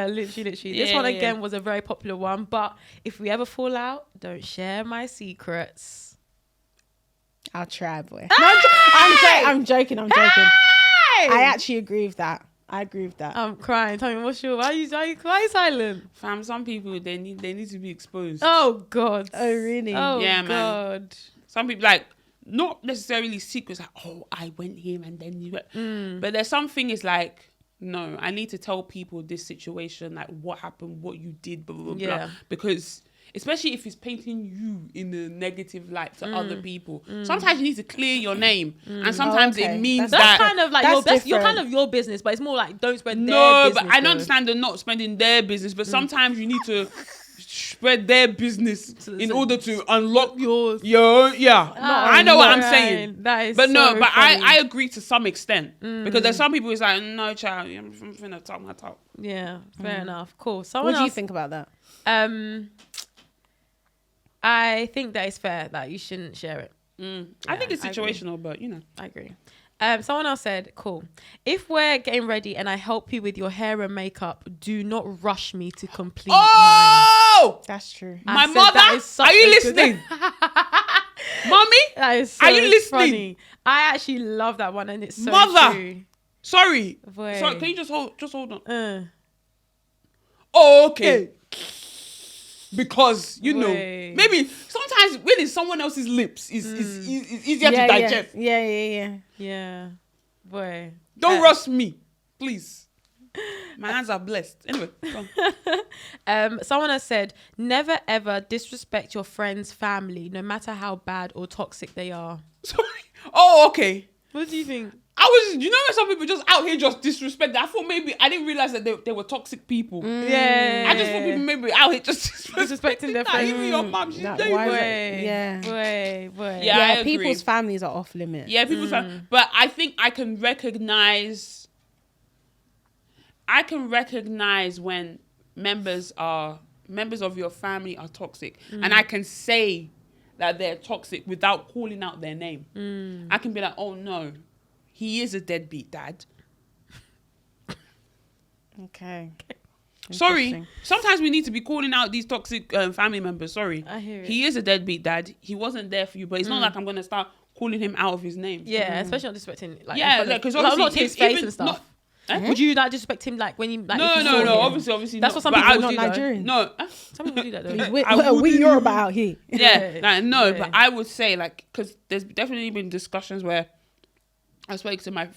C: literally. This
B: Yeah,
C: one
B: yeah.
C: again was a very popular one, but if we ever fall out, don't share my secrets.
A: I'll try, boy. No, I'm joking. I actually agree with that. I agree with that.
C: I'm crying. Tell me, why are you silent?
B: Fam, some people they need to be exposed.
C: Oh God.
A: Oh, really?
C: Oh
B: Yeah, man.
C: God.
B: Some people like not necessarily secrets. Like, oh, I went here and then you went. But there's something is like, no, I need to tell people this situation, like what happened, what you did, blah blah blah.
C: Yeah.
B: Because especially if it's painting you in a negative light to other people, sometimes you need to clear your name, and sometimes
A: okay.
B: it means
C: That's
B: that.
C: kind of like
A: that's
C: you're kind
A: different.
C: of your business, but it's more like don't spread their
B: No,
C: business.
B: but I
C: though.
B: understand they're not spending their business, but sometimes you need to spread their business in order to unlock
C: yours.
B: Yeah, I know what I'm saying.
C: That is
B: But no,
C: so
B: but
C: funny.
B: I agree to some extent because there's some people who's like, no, child, I'm finna talk my talk.
C: Yeah, fair enough. Cool. Someone
A: What do you
C: else,
A: think about that?
C: I think that it's fair that you shouldn't share it.
B: I think it's
C: I agree.
B: situational, but you know.
C: I agree. Someone else said, cool. If we're getting ready and I help you with your hair and makeup, do not rush me to complete mine.
B: Oh,
A: That's true.
C: I
B: my
C: said that
B: mother,
C: is such
B: are you
C: a good-
B: listening? Mommy,
C: That is so
B: Are you listening?
C: funny. I actually love that one and it's so
B: Mother.
C: true.
B: sorry.
C: Boy.
B: Sorry, can you just hold on?
C: Uh,
B: Oh, okay. Because you know,
C: Wait.
B: maybe sometimes when it's someone else's lips, it's easier to digest.
A: Yeah.
C: yeah. Boy.
B: Don't rush me, please. My hands are blessed. Anyway, go on.
C: Someone has said, never ever disrespect your friend's family, no matter how bad or toxic they are.
B: Sorry. Oh, okay.
C: What do you think?
B: You know when some people just out here just disrespect. I thought maybe I didn't realize that they were toxic people.
C: Yeah.
B: I just thought people maybe out here just
C: Disrespecting their
B: Nah,
C: friends.
B: even your mom, she's
A: Nah,
B: doing
A: why is
B: it.
A: it- Yeah.
C: Boy.
B: Yeah, I agree.
A: People's families are off limits.
B: Yeah, people's but I think I can recognize when members of your family are toxic, and I can say that they're toxic without calling out their name. I can be like, oh no, he is a deadbeat dad.
A: Okay.
B: Sorry,
A: Interesting.
B: sometimes we need to be calling out these toxic family members. Sorry,
C: I hear it.
B: he is a deadbeat dad. He wasn't there for you, but it's not like I'm gonna start calling him out of his name.
C: Yeah, especially not disrespecting. Like,
B: Yeah,
C: in front of-
B: because
C: like,
B: obviously
C: not to his
B: if
C: face
B: even
C: and stuff.
B: not-
C: Would you like disrespect him like when you like? if you saw him?
B: No. Obviously,
C: That's
B: not.
C: what some
B: But
C: people
B: I
C: do,
A: Not
C: though.
A: Nigerian.
B: No,
C: Some people do that though.
A: Please,
B: I
A: we
B: wouldn't
A: Yoruba out here.
B: yeah, like, no,
C: Yeah.
B: but I would say like because there's definitely been discussions where I spoke to my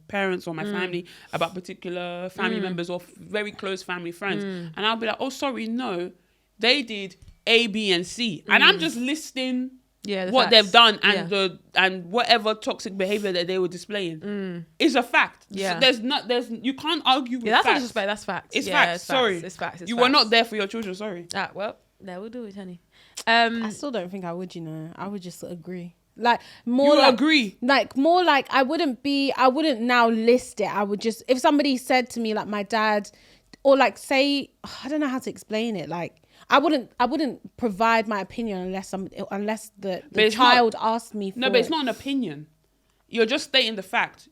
B: parents or my family about particular family members or very close family friends, and I'll be like, oh, sorry, no, they did A, B, and C, and I'm just listing
C: Yeah, the
B: what
C: facts.
B: they've done and
C: Yeah.
B: and whatever toxic behavior that they were displaying is a fact.
C: Yeah.
B: So you can't argue with
C: Yeah, that's not
B: facts.
C: disrespect. That's facts.
B: It's
C: Yeah,
B: facts. Sorry,
C: It's facts. It's
B: you
C: facts.
B: were not there for your children. Sorry.
C: Ah, well, there we'll do it, honey.
A: I still don't think I would, I would just agree. Like
B: You
A: more like,
B: agree.
A: like more like I wouldn't now list it. I would just, if somebody said to me like my dad, or like say, I don't know how to explain it. Like I wouldn't provide my opinion unless the
B: it's
A: child asked me for
B: No, but it's
A: it.
B: not an opinion. You're just stating the fact.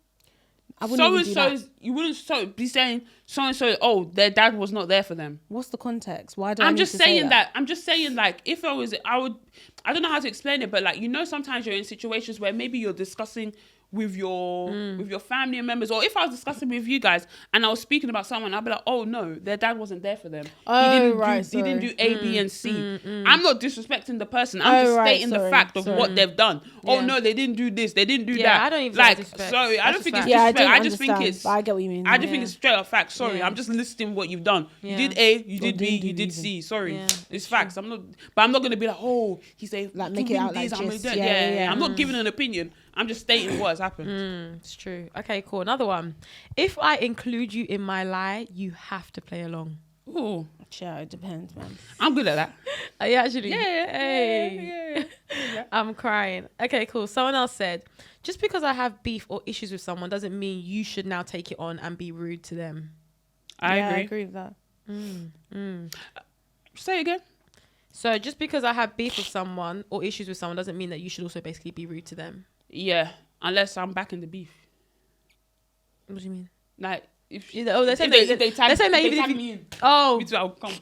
A: I wouldn't
B: So
A: even
B: and
A: do
B: so
A: that.
B: is you wouldn't be saying so and so. Oh, their dad was not there for them.
A: What's the context? Why do I
B: I'm
A: need
B: just
A: to say
B: saying that. I'm just saying like if I don't know how to explain it, but like sometimes you're in situations where maybe you're discussing with your family members, or if I was discussing with you guys and I was speaking about someone, I'd be like, oh no, their dad wasn't there for them. He didn't do A, B, and C. I'm not disrespecting the person. I'm just stating the fact of what they've done.
C: Yeah.
B: Oh no, they didn't do this. They didn't do
C: Yeah,
B: that.
C: I don't even
B: like.
C: disrespect.
B: Sorry, I don't think it's
A: Yeah,
B: disrespect.
A: I
B: I just think it's.
A: but I get what you mean.
B: I just think it's straight up facts. Sorry,
C: Yeah.
B: I'm just listing what you've done.
C: Yeah.
B: You did A, you did B,
A: didn't
B: you
A: do
B: did
A: even.
B: C. Sorry,
C: Yeah,
B: it's facts. I'm not gonna be like, oh, he said
A: Like, make it out like gist.
B: Yeah. I'm not giving an opinion. I'm just stating what has happened.
C: It's true. Okay, cool. Another one. If I include you in my lie, you have to play along.
B: Ooh,
A: Sure, it depends, man.
B: I'm good at that.
C: Are you actually?
B: Yeah.
C: Hey.
B: Yeah.
C: I'm crying. Okay, cool. Someone else said, just because I have beef or issues with someone doesn't mean you should now take it on and be rude to them.
B: I
A: I
B: agree.
A: agree with that.
B: Say it again.
C: So just because I have beef with someone or issues with someone doesn't mean that you should also basically be rude to them.
B: Yeah, unless I'm back in the beef.
C: What do you mean?
B: Like if
C: They're saying
B: if they tag,
C: they're saying that
B: if they
C: even if
B: tag
C: you,
B: me in,
C: oh,
B: me too, I'll come.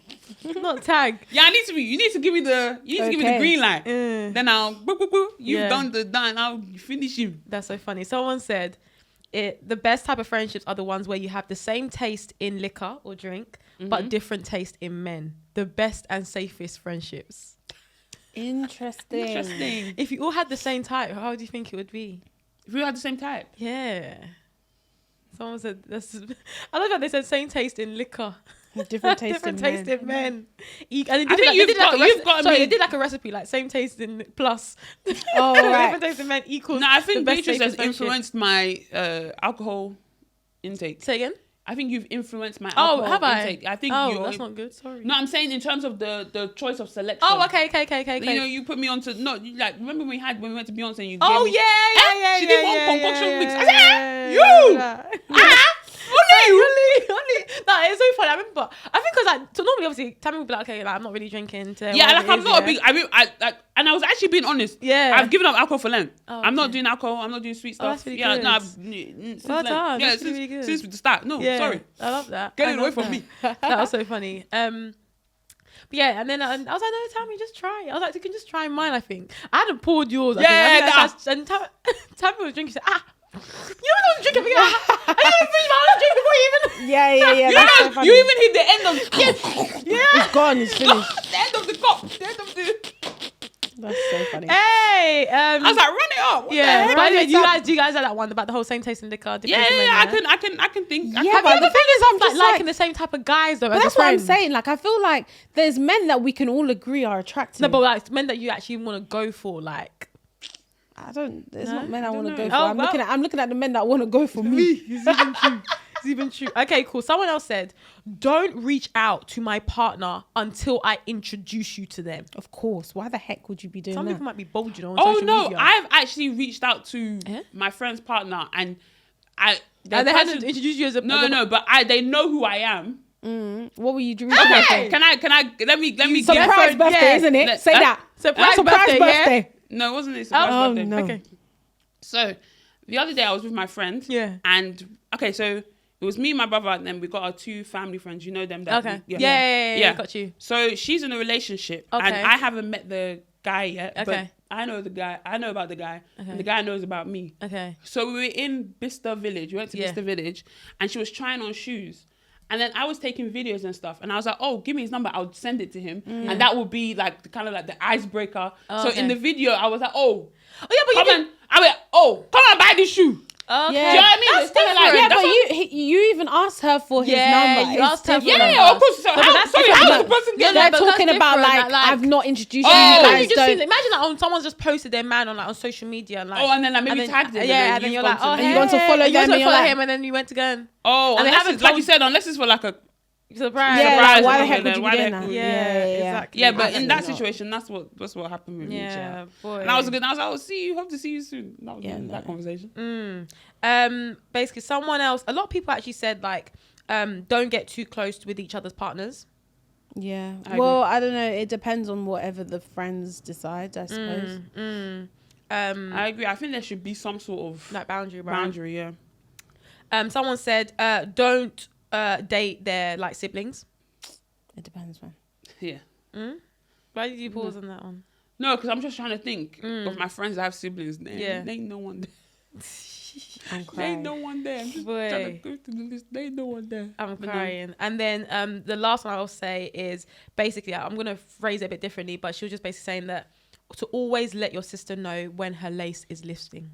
C: not tag.
B: Yeah, I need to be. You need to give me the. You need to give me the
A: Okay.
B: green light. Then I'll. You've
C: Yeah.
B: done the done. I'll finish him.
C: That's so funny. Someone said, the best type of friendships are the ones where you have the same taste in liquor or drink, but different taste in men. The best and safest friendships.
A: Interesting.
C: If you all had the same type, how do you think it would be?
B: If we had the same type.
C: Yeah. Someone said that's. I love that they said same taste in liquor.
A: Different taste
C: Different
A: in
C: taste
A: men.
C: in men. And they
B: I think you've got
C: Sorry,
B: me.
C: they did like a recipe, like same taste in plus.
A: Oh,
C: Different
A: right.
C: taste in men equals.
B: No, I
C: the
B: think
C: best
B: Beatrice has
C: safest friendship.
B: influenced my alcohol intake.
C: Say again.
B: I think you've influenced my
C: Oh,
B: alcohol
C: have I?
B: intake. I think
C: Oh,
B: you're.
C: that's not good. Sorry.
B: No, I'm saying in terms of the choice of selection.
C: Oh, okay.
B: You know, you put me on to like remember when we went to Beyonce and you.
C: Oh
B: gave me,
C: yeah.
B: She did one concoction mix. I said,
C: No, it's so funny. I remember. I think because like, so normally obviously Tammy would be like, okay, like I'm not really drinking today.
B: Yeah,
C: whatever
B: like I'm
C: it is,
B: not a
C: yeah.
B: big. I mean, and I was actually being honest.
C: Yeah.
B: I've given up alcohol for Lent.
C: Oh,
B: I'm not
C: okay.
B: doing alcohol. I'm not doing sweet
C: Oh,
B: stuff.
C: that's really
B: yeah,
C: good.
B: no, since
C: Well
B: Lent.
C: done,
B: Yeah,
C: that's really good.
B: since the start. No,
C: Yeah,
B: sorry.
C: I love that.
B: Get
C: I
B: it away
C: love
B: from
C: that.
B: me.
C: That was so funny. But yeah, and then I was like, no, Tammy, just try. I was like, you can just try mine, I think. I hadn't poured yours. I think. And Tammy was drinking. She said, you know I'm drinking for you. I didn't finish my own drink before you even.
A: Yeah.
B: You
A: That's so
B: know,
A: funny.
B: you even hit the end of
A: It's gone. It's finished.
B: the end of the cup. The end of the.
A: That's so funny.
C: Hey,
B: I was like, run it up. What the
C: yeah.
B: heck?
C: But anyway, do you guys have that one about the whole same taste in liquor?
B: Yeah, I can think.
A: Yeah,
C: Have
A: but
C: you ever
A: the thing is, I'm
C: like
A: just
C: liking
A: like,
C: the same type of guys though?
A: but
C: as
A: that's
C: a
A: what I'm
C: friend?
A: saying. Like, I feel like there's men that we can all agree are attractive.
C: No, but like men that you actually want to go for, like.
A: I don't. There's
C: No?
A: not men I want to
B: know.
A: go for.
C: Oh,
A: I'm looking at the men that want to go for me.
C: It's even true. It's even true. Okay, cool. Someone else said, don't reach out to my partner until I introduce you to them.
A: Of course. Why the heck would you be doing
C: Some
A: that?
C: people might be bold, you know, on
B: Oh
C: social
B: no,
C: media.
B: I've actually reached out to
C: Eh?
B: my friend's partner and
C: And they hadn't introduced you as a...
B: No, but they know who I am.
A: What were you doing?
B: Okay, can I let me give
A: Surprise birthday,
C: Yeah.
A: isn't it?
B: Let-
A: Say
B: huh?
A: that.
C: Surprise birthday, yeah?
B: No, it wasn't a surprise
A: Oh,
B: birthday.
A: no.
C: Okay.
B: So the other day I was with my friend.
C: Yeah.
B: And okay, so it was me and my brother, and then we got our two family friends. You know them. That
C: Okay. Yeah, got you.
B: So she's in a relationship, and
C: Okay.
B: I haven't met the guy yet.
C: Okay.
B: But I know the guy. I know about the guy.
C: Okay.
B: And the guy knows about me.
C: Okay.
B: So we were in Bicester Village. We went to
C: Yeah.
B: Bicester Village, and she was trying on shoes. And then I was taking videos and stuff, and I was like, "Oh, give me his number. I'll send it to him." And that would be like the, kind of like the icebreaker.
C: Oh,
B: so
C: okay.
B: in the video, I was like, "Oh,
C: Oh, yeah, but you
B: come and I went, oh, come and buy this shoe."
C: Okay.
A: Yeah.
B: Do you know what I mean?
C: That's
B: It's kinda
C: different.
A: Yeah,
B: that's
A: but
B: what-
A: you even asked her for his
C: Yeah,
A: number.
C: you
A: It's
C: asked her for
A: different.
B: Yeah, of course. So
C: No, but
B: how,
C: that's
B: sorry,
C: different.
B: how does the person
C: No,
B: get
C: no,
A: They're
C: but
A: talking
C: that's
A: about
C: different,
A: like,
C: like-
A: I've not introduced
B: Oh,
A: you. You
C: Have
A: guys
C: you just
A: don't.
C: seen, imagine that someone's just posted their man on like on social media and like,
B: Oh, and then like maybe tagged him.
C: yeah, and then
B: you've
C: you're
B: gone
C: like,
B: to
C: oh,
B: the-
A: And you want to
C: hey,
A: follow
C: and you
A: them
C: want
A: and
C: to
A: you're
C: follow
A: like-
C: him, and then you went to go and
B: Oh,
C: and they
B: unless
C: haven't
B: it's, like
C: told-
B: you said, unless it's for like a
C: surprise.
A: Yeah,
B: Surprise
A: like, why
B: or
A: the heck
B: something,
A: would you
B: why
A: be
B: the
A: doing
B: heck
A: that?
B: would-
C: Yeah, exactly.
B: Yeah, but in
A: Absolutely
B: that
A: not.
B: situation, that's what happened with me.
C: Yeah, boy.
B: And I was good. I was like, "I'll see you. Hope to see you soon." That was
A: Yeah,
B: that
A: no.
B: conversation.
C: Basically, someone else. A lot of people actually said like, don't get too close with each other's partners.
A: Yeah.
B: I
A: Well, I don't know. It depends on whatever the friends decide, I suppose.
B: I agree. I think there should be some sort of
C: Like boundary, right?
B: boundary. Yeah.
C: Someone said, don't date their like siblings.
A: It depends, man.
B: Yeah.
C: Why did you pause on that one?
B: No, because I'm just trying to think of my friends that have siblings. There
C: Yeah.
B: ain't no one.
A: I'm
B: There
A: crying.
B: ain't no one there. I'm just
C: Boy.
B: trying to go through the list. There ain't no one there.
C: I'm
B: But no.
C: crying. And then the last one I'll say is basically, I'm going to phrase it a bit differently, but she was just basically saying that to always let your sister know when her lace is lifting.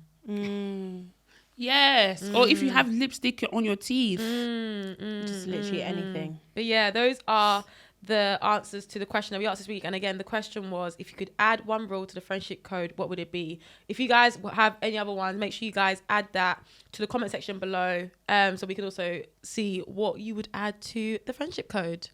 B: Yes. Or if you have lipstick on your teeth.
A: Just literally anything.
C: But yeah, those are the answers to the question that we asked this week. And again, the question was, if you could add one rule to the friendship code, what would it be? If you guys have any other ones, make sure you guys add that to the comment section below, so we could also see what you would add to the friendship code.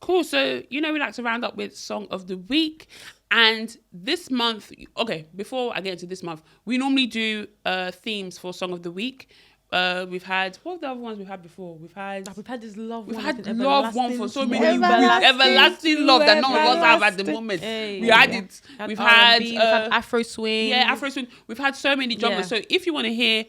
B: Cool. So, we like to round up with Song of the Week. And this month, okay, before I get into this month, we normally do themes for Song of the Week. We've had, what are the other ones we've had before? We've had
C: this love
B: We've
C: one.
B: had love one for so many years.
A: Everlasting
B: Everlasting love that none of us have at the moment.
C: Hey.
B: We had it. We've had
C: we've had Afro swing.
B: Yeah, Afro swing. We've had so many genres.
C: Yeah.
B: So if you want to hear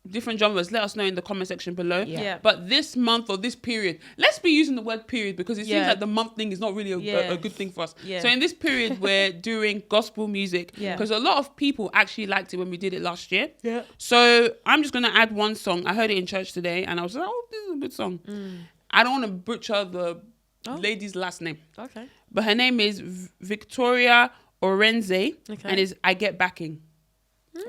B: different genres, let us know in the comment section below.
C: Yeah.
B: But this month or this period, let's be using the word period because it seems
C: Yeah.
B: like the month thing is not really a good thing for us.
C: Yeah.
B: So in this period, we're doing gospel music because a lot of people actually liked it when we did it last year.
C: Yeah.
B: So I'm just going to add one song. I heard it in church today and I was like, oh, this is a good song. I don't want to butcher the lady's last name.
C: Okay.
B: But her name is Victoria Orenze and is I Get Backing.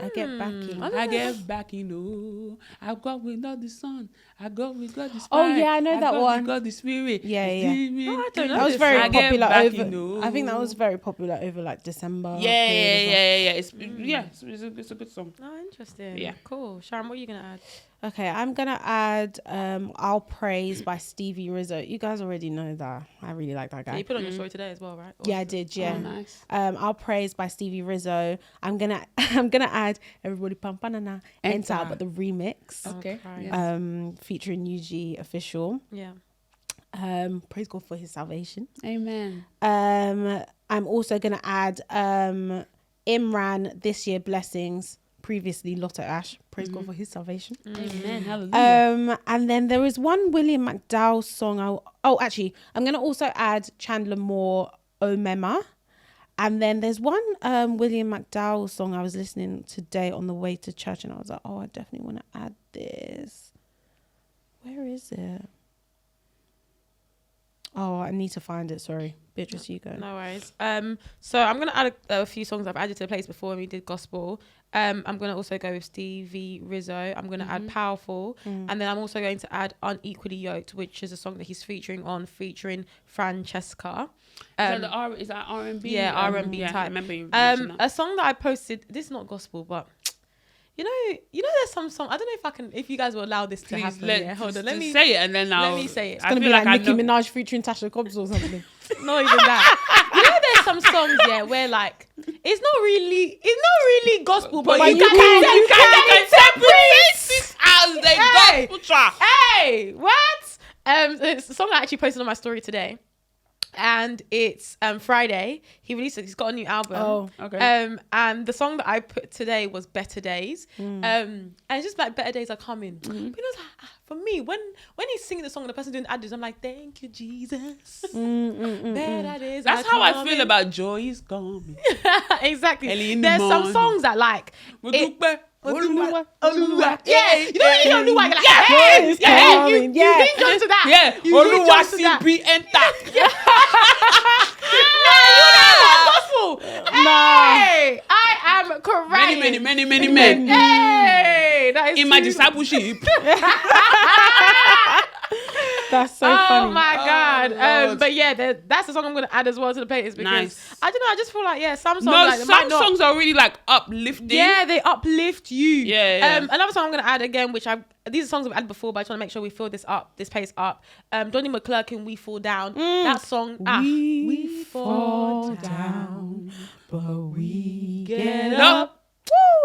A: I get backing.
B: I get backing, oh. I got with God the Son. I got with God the Spirit.
A: Oh, yeah, I know that
B: got
A: one.
B: with God the Spirit.
A: Yeah.
C: Oh, I don't know.
A: That was
C: this
A: very
C: one.
B: I get
A: popular
B: backing,
A: over.
B: oh.
A: I think that was very popular over like December.
B: Yeah.
A: period as well.
B: It's a good song.
C: Oh, interesting.
B: Yeah.
C: Cool. Sharon, what are you going to add?
A: Okay, I'm gonna add "I'll Praise" by Stevie Rizzo. You guys already know that. I really like that
C: Yeah,
A: guy.
C: you put on your story today as well, right?
A: Yeah, I did. Yeah.
B: Oh, nice.
A: "I'll Praise" by Stevie Rizzo. I'm gonna add "Everybody Pam Panana" Enter, but the remix.
B: Okay.
C: Yes.
A: Featuring UG Official.
C: Yeah.
A: Praise God for His salvation.
B: Amen.
A: I'm also gonna add Imran, "This Year Blessings." Previously Lotto Ash. Praise God for His salvation.
B: Amen. Hallelujah.
A: And then there is one William McDowell song. Actually, I'm going to also add Chandler Moore, Omema. And then there's one William McDowell song I was listening today on the way to church, and I was like, oh, I definitely want to add this. Where is it? Oh, I need to find it. Sorry. Beatrice, you go.
C: No worries. So I'm going to add a few songs I've added to the playlist before when we did gospel. I'm going to also go with Stevie Rizzo. I'm going to add Powerful. And then I'm also going to add Unequally Yoked, which is a song that he's featuring Francesca.
B: Is that R&B?
C: Yeah, R&B type.
B: I remember you mentioned that.
C: A song that I posted, this is not gospel, but you know, there's some song. I don't know if you guys will allow this to happen. Hold on, let me
B: say it and then
C: let me say it.
A: It's going to be like Nicki Minaj featuring Tasha Cobbs or something.
C: Not even that. You know, there's some songs where like it's not really gospel, but you can separate
B: this as the gospel track.
C: Hey, what? It's a song I actually posted on my story today. And it's Friday. He's got a new album.
A: Oh,
B: okay.
C: And the song that I put today was Better Days. And it's just like Better Days are coming. But you know, for me, when he's singing the song and the person doing the ad-libs, I'm like, thank you, Jesus. Better days.
B: That's how I feel about Joy is coming.
C: Exactly.
B: In the
C: There's some
B: morning.
C: songs that like
B: Oluwa.
C: Yeah, you know
B: Yeah.
C: Oluwa, you're like,
A: Yeah.
C: hey,
A: It's
C: yeah,
A: coming.
C: you didn't jump to that.
B: Yeah,
C: You didn't
B: Oluwa
C: jump to that.
B: CB enter.
C: No, you know that's gospel. Hey, I am crying.
B: Many men.
C: Hey, that is
B: In my
C: true.
B: discipleship.
A: That's so
C: Oh
A: funny.
C: my God.
B: Lord.
C: But yeah, that's the song I'm going to add as well to the playlist because
B: Nice.
C: I don't know, I just feel like, some songs
B: No,
C: like, they might
B: some
C: not-
B: songs are really like uplifting.
C: Yeah, they uplift you.
B: Yeah.
C: Another song I'm going to add again, these are songs I've added before, but I just want to make sure we fill this pace up. Donnie McClurkin, We Fall Down. That song, we fall down,
A: but we
C: get
B: up.
C: up.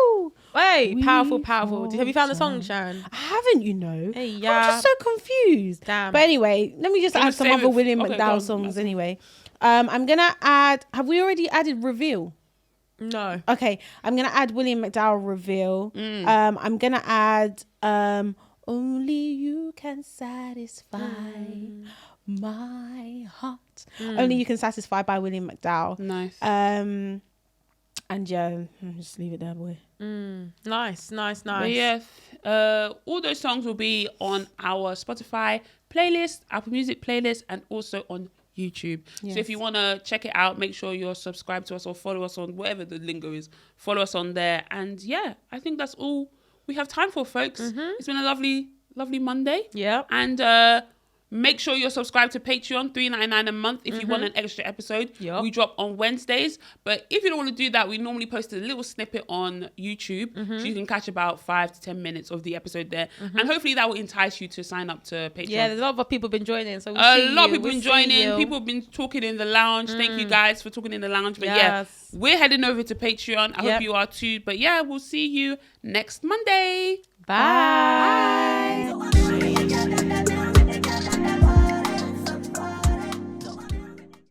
A: Woo!
C: Hey,
A: We
C: powerful.
A: fall
C: Have you found the song,
A: down.
C: Sharon?
A: I haven't, you know.
C: Hey,
A: I'm
C: yeah.
A: just so confused.
C: Damn.
A: But anyway, let me just
B: Can you
A: add some
B: save
A: other
B: it?
A: William
B: Okay, go
A: McDowell
B: on.
A: songs anyway. I'm gonna add. Have we already added Reveal?
C: No.
A: Okay, I'm gonna add William McDowell Reveal. I'm gonna add Only You Can Satisfy My Heart. Only You Can Satisfy by William McDowell.
B: Nice.
A: And yeah, just leave it there, boy.
C: Nice.
B: But yeah, all those songs will be on our Spotify playlist, Apple Music playlist, and also on YouTube.
A: Yes.
B: So if you want to check it out, make sure you're subscribed to us or follow us on whatever the lingo is. Follow us on there. And yeah, I think that's all we have time for, folks. It's been a lovely Monday.
C: Yeah.
B: And make sure you're subscribed to Patreon, $3.99 a month if you want an extra episode.
C: Yep.
B: We drop on Wednesdays. But if you don't want to do that, we normally post a little snippet on YouTube. So you can catch about 5 to 10 minutes of the episode there. And hopefully that will entice you to sign up to Patreon.
C: Yeah, there's a lot of people been joining. So
B: A lot of people been joining. People have been talking in the lounge. Thank you guys for talking in the lounge. But yeah, we're heading over to Patreon. I hope you are too. But yeah, we'll see you next Monday.
C: Bye.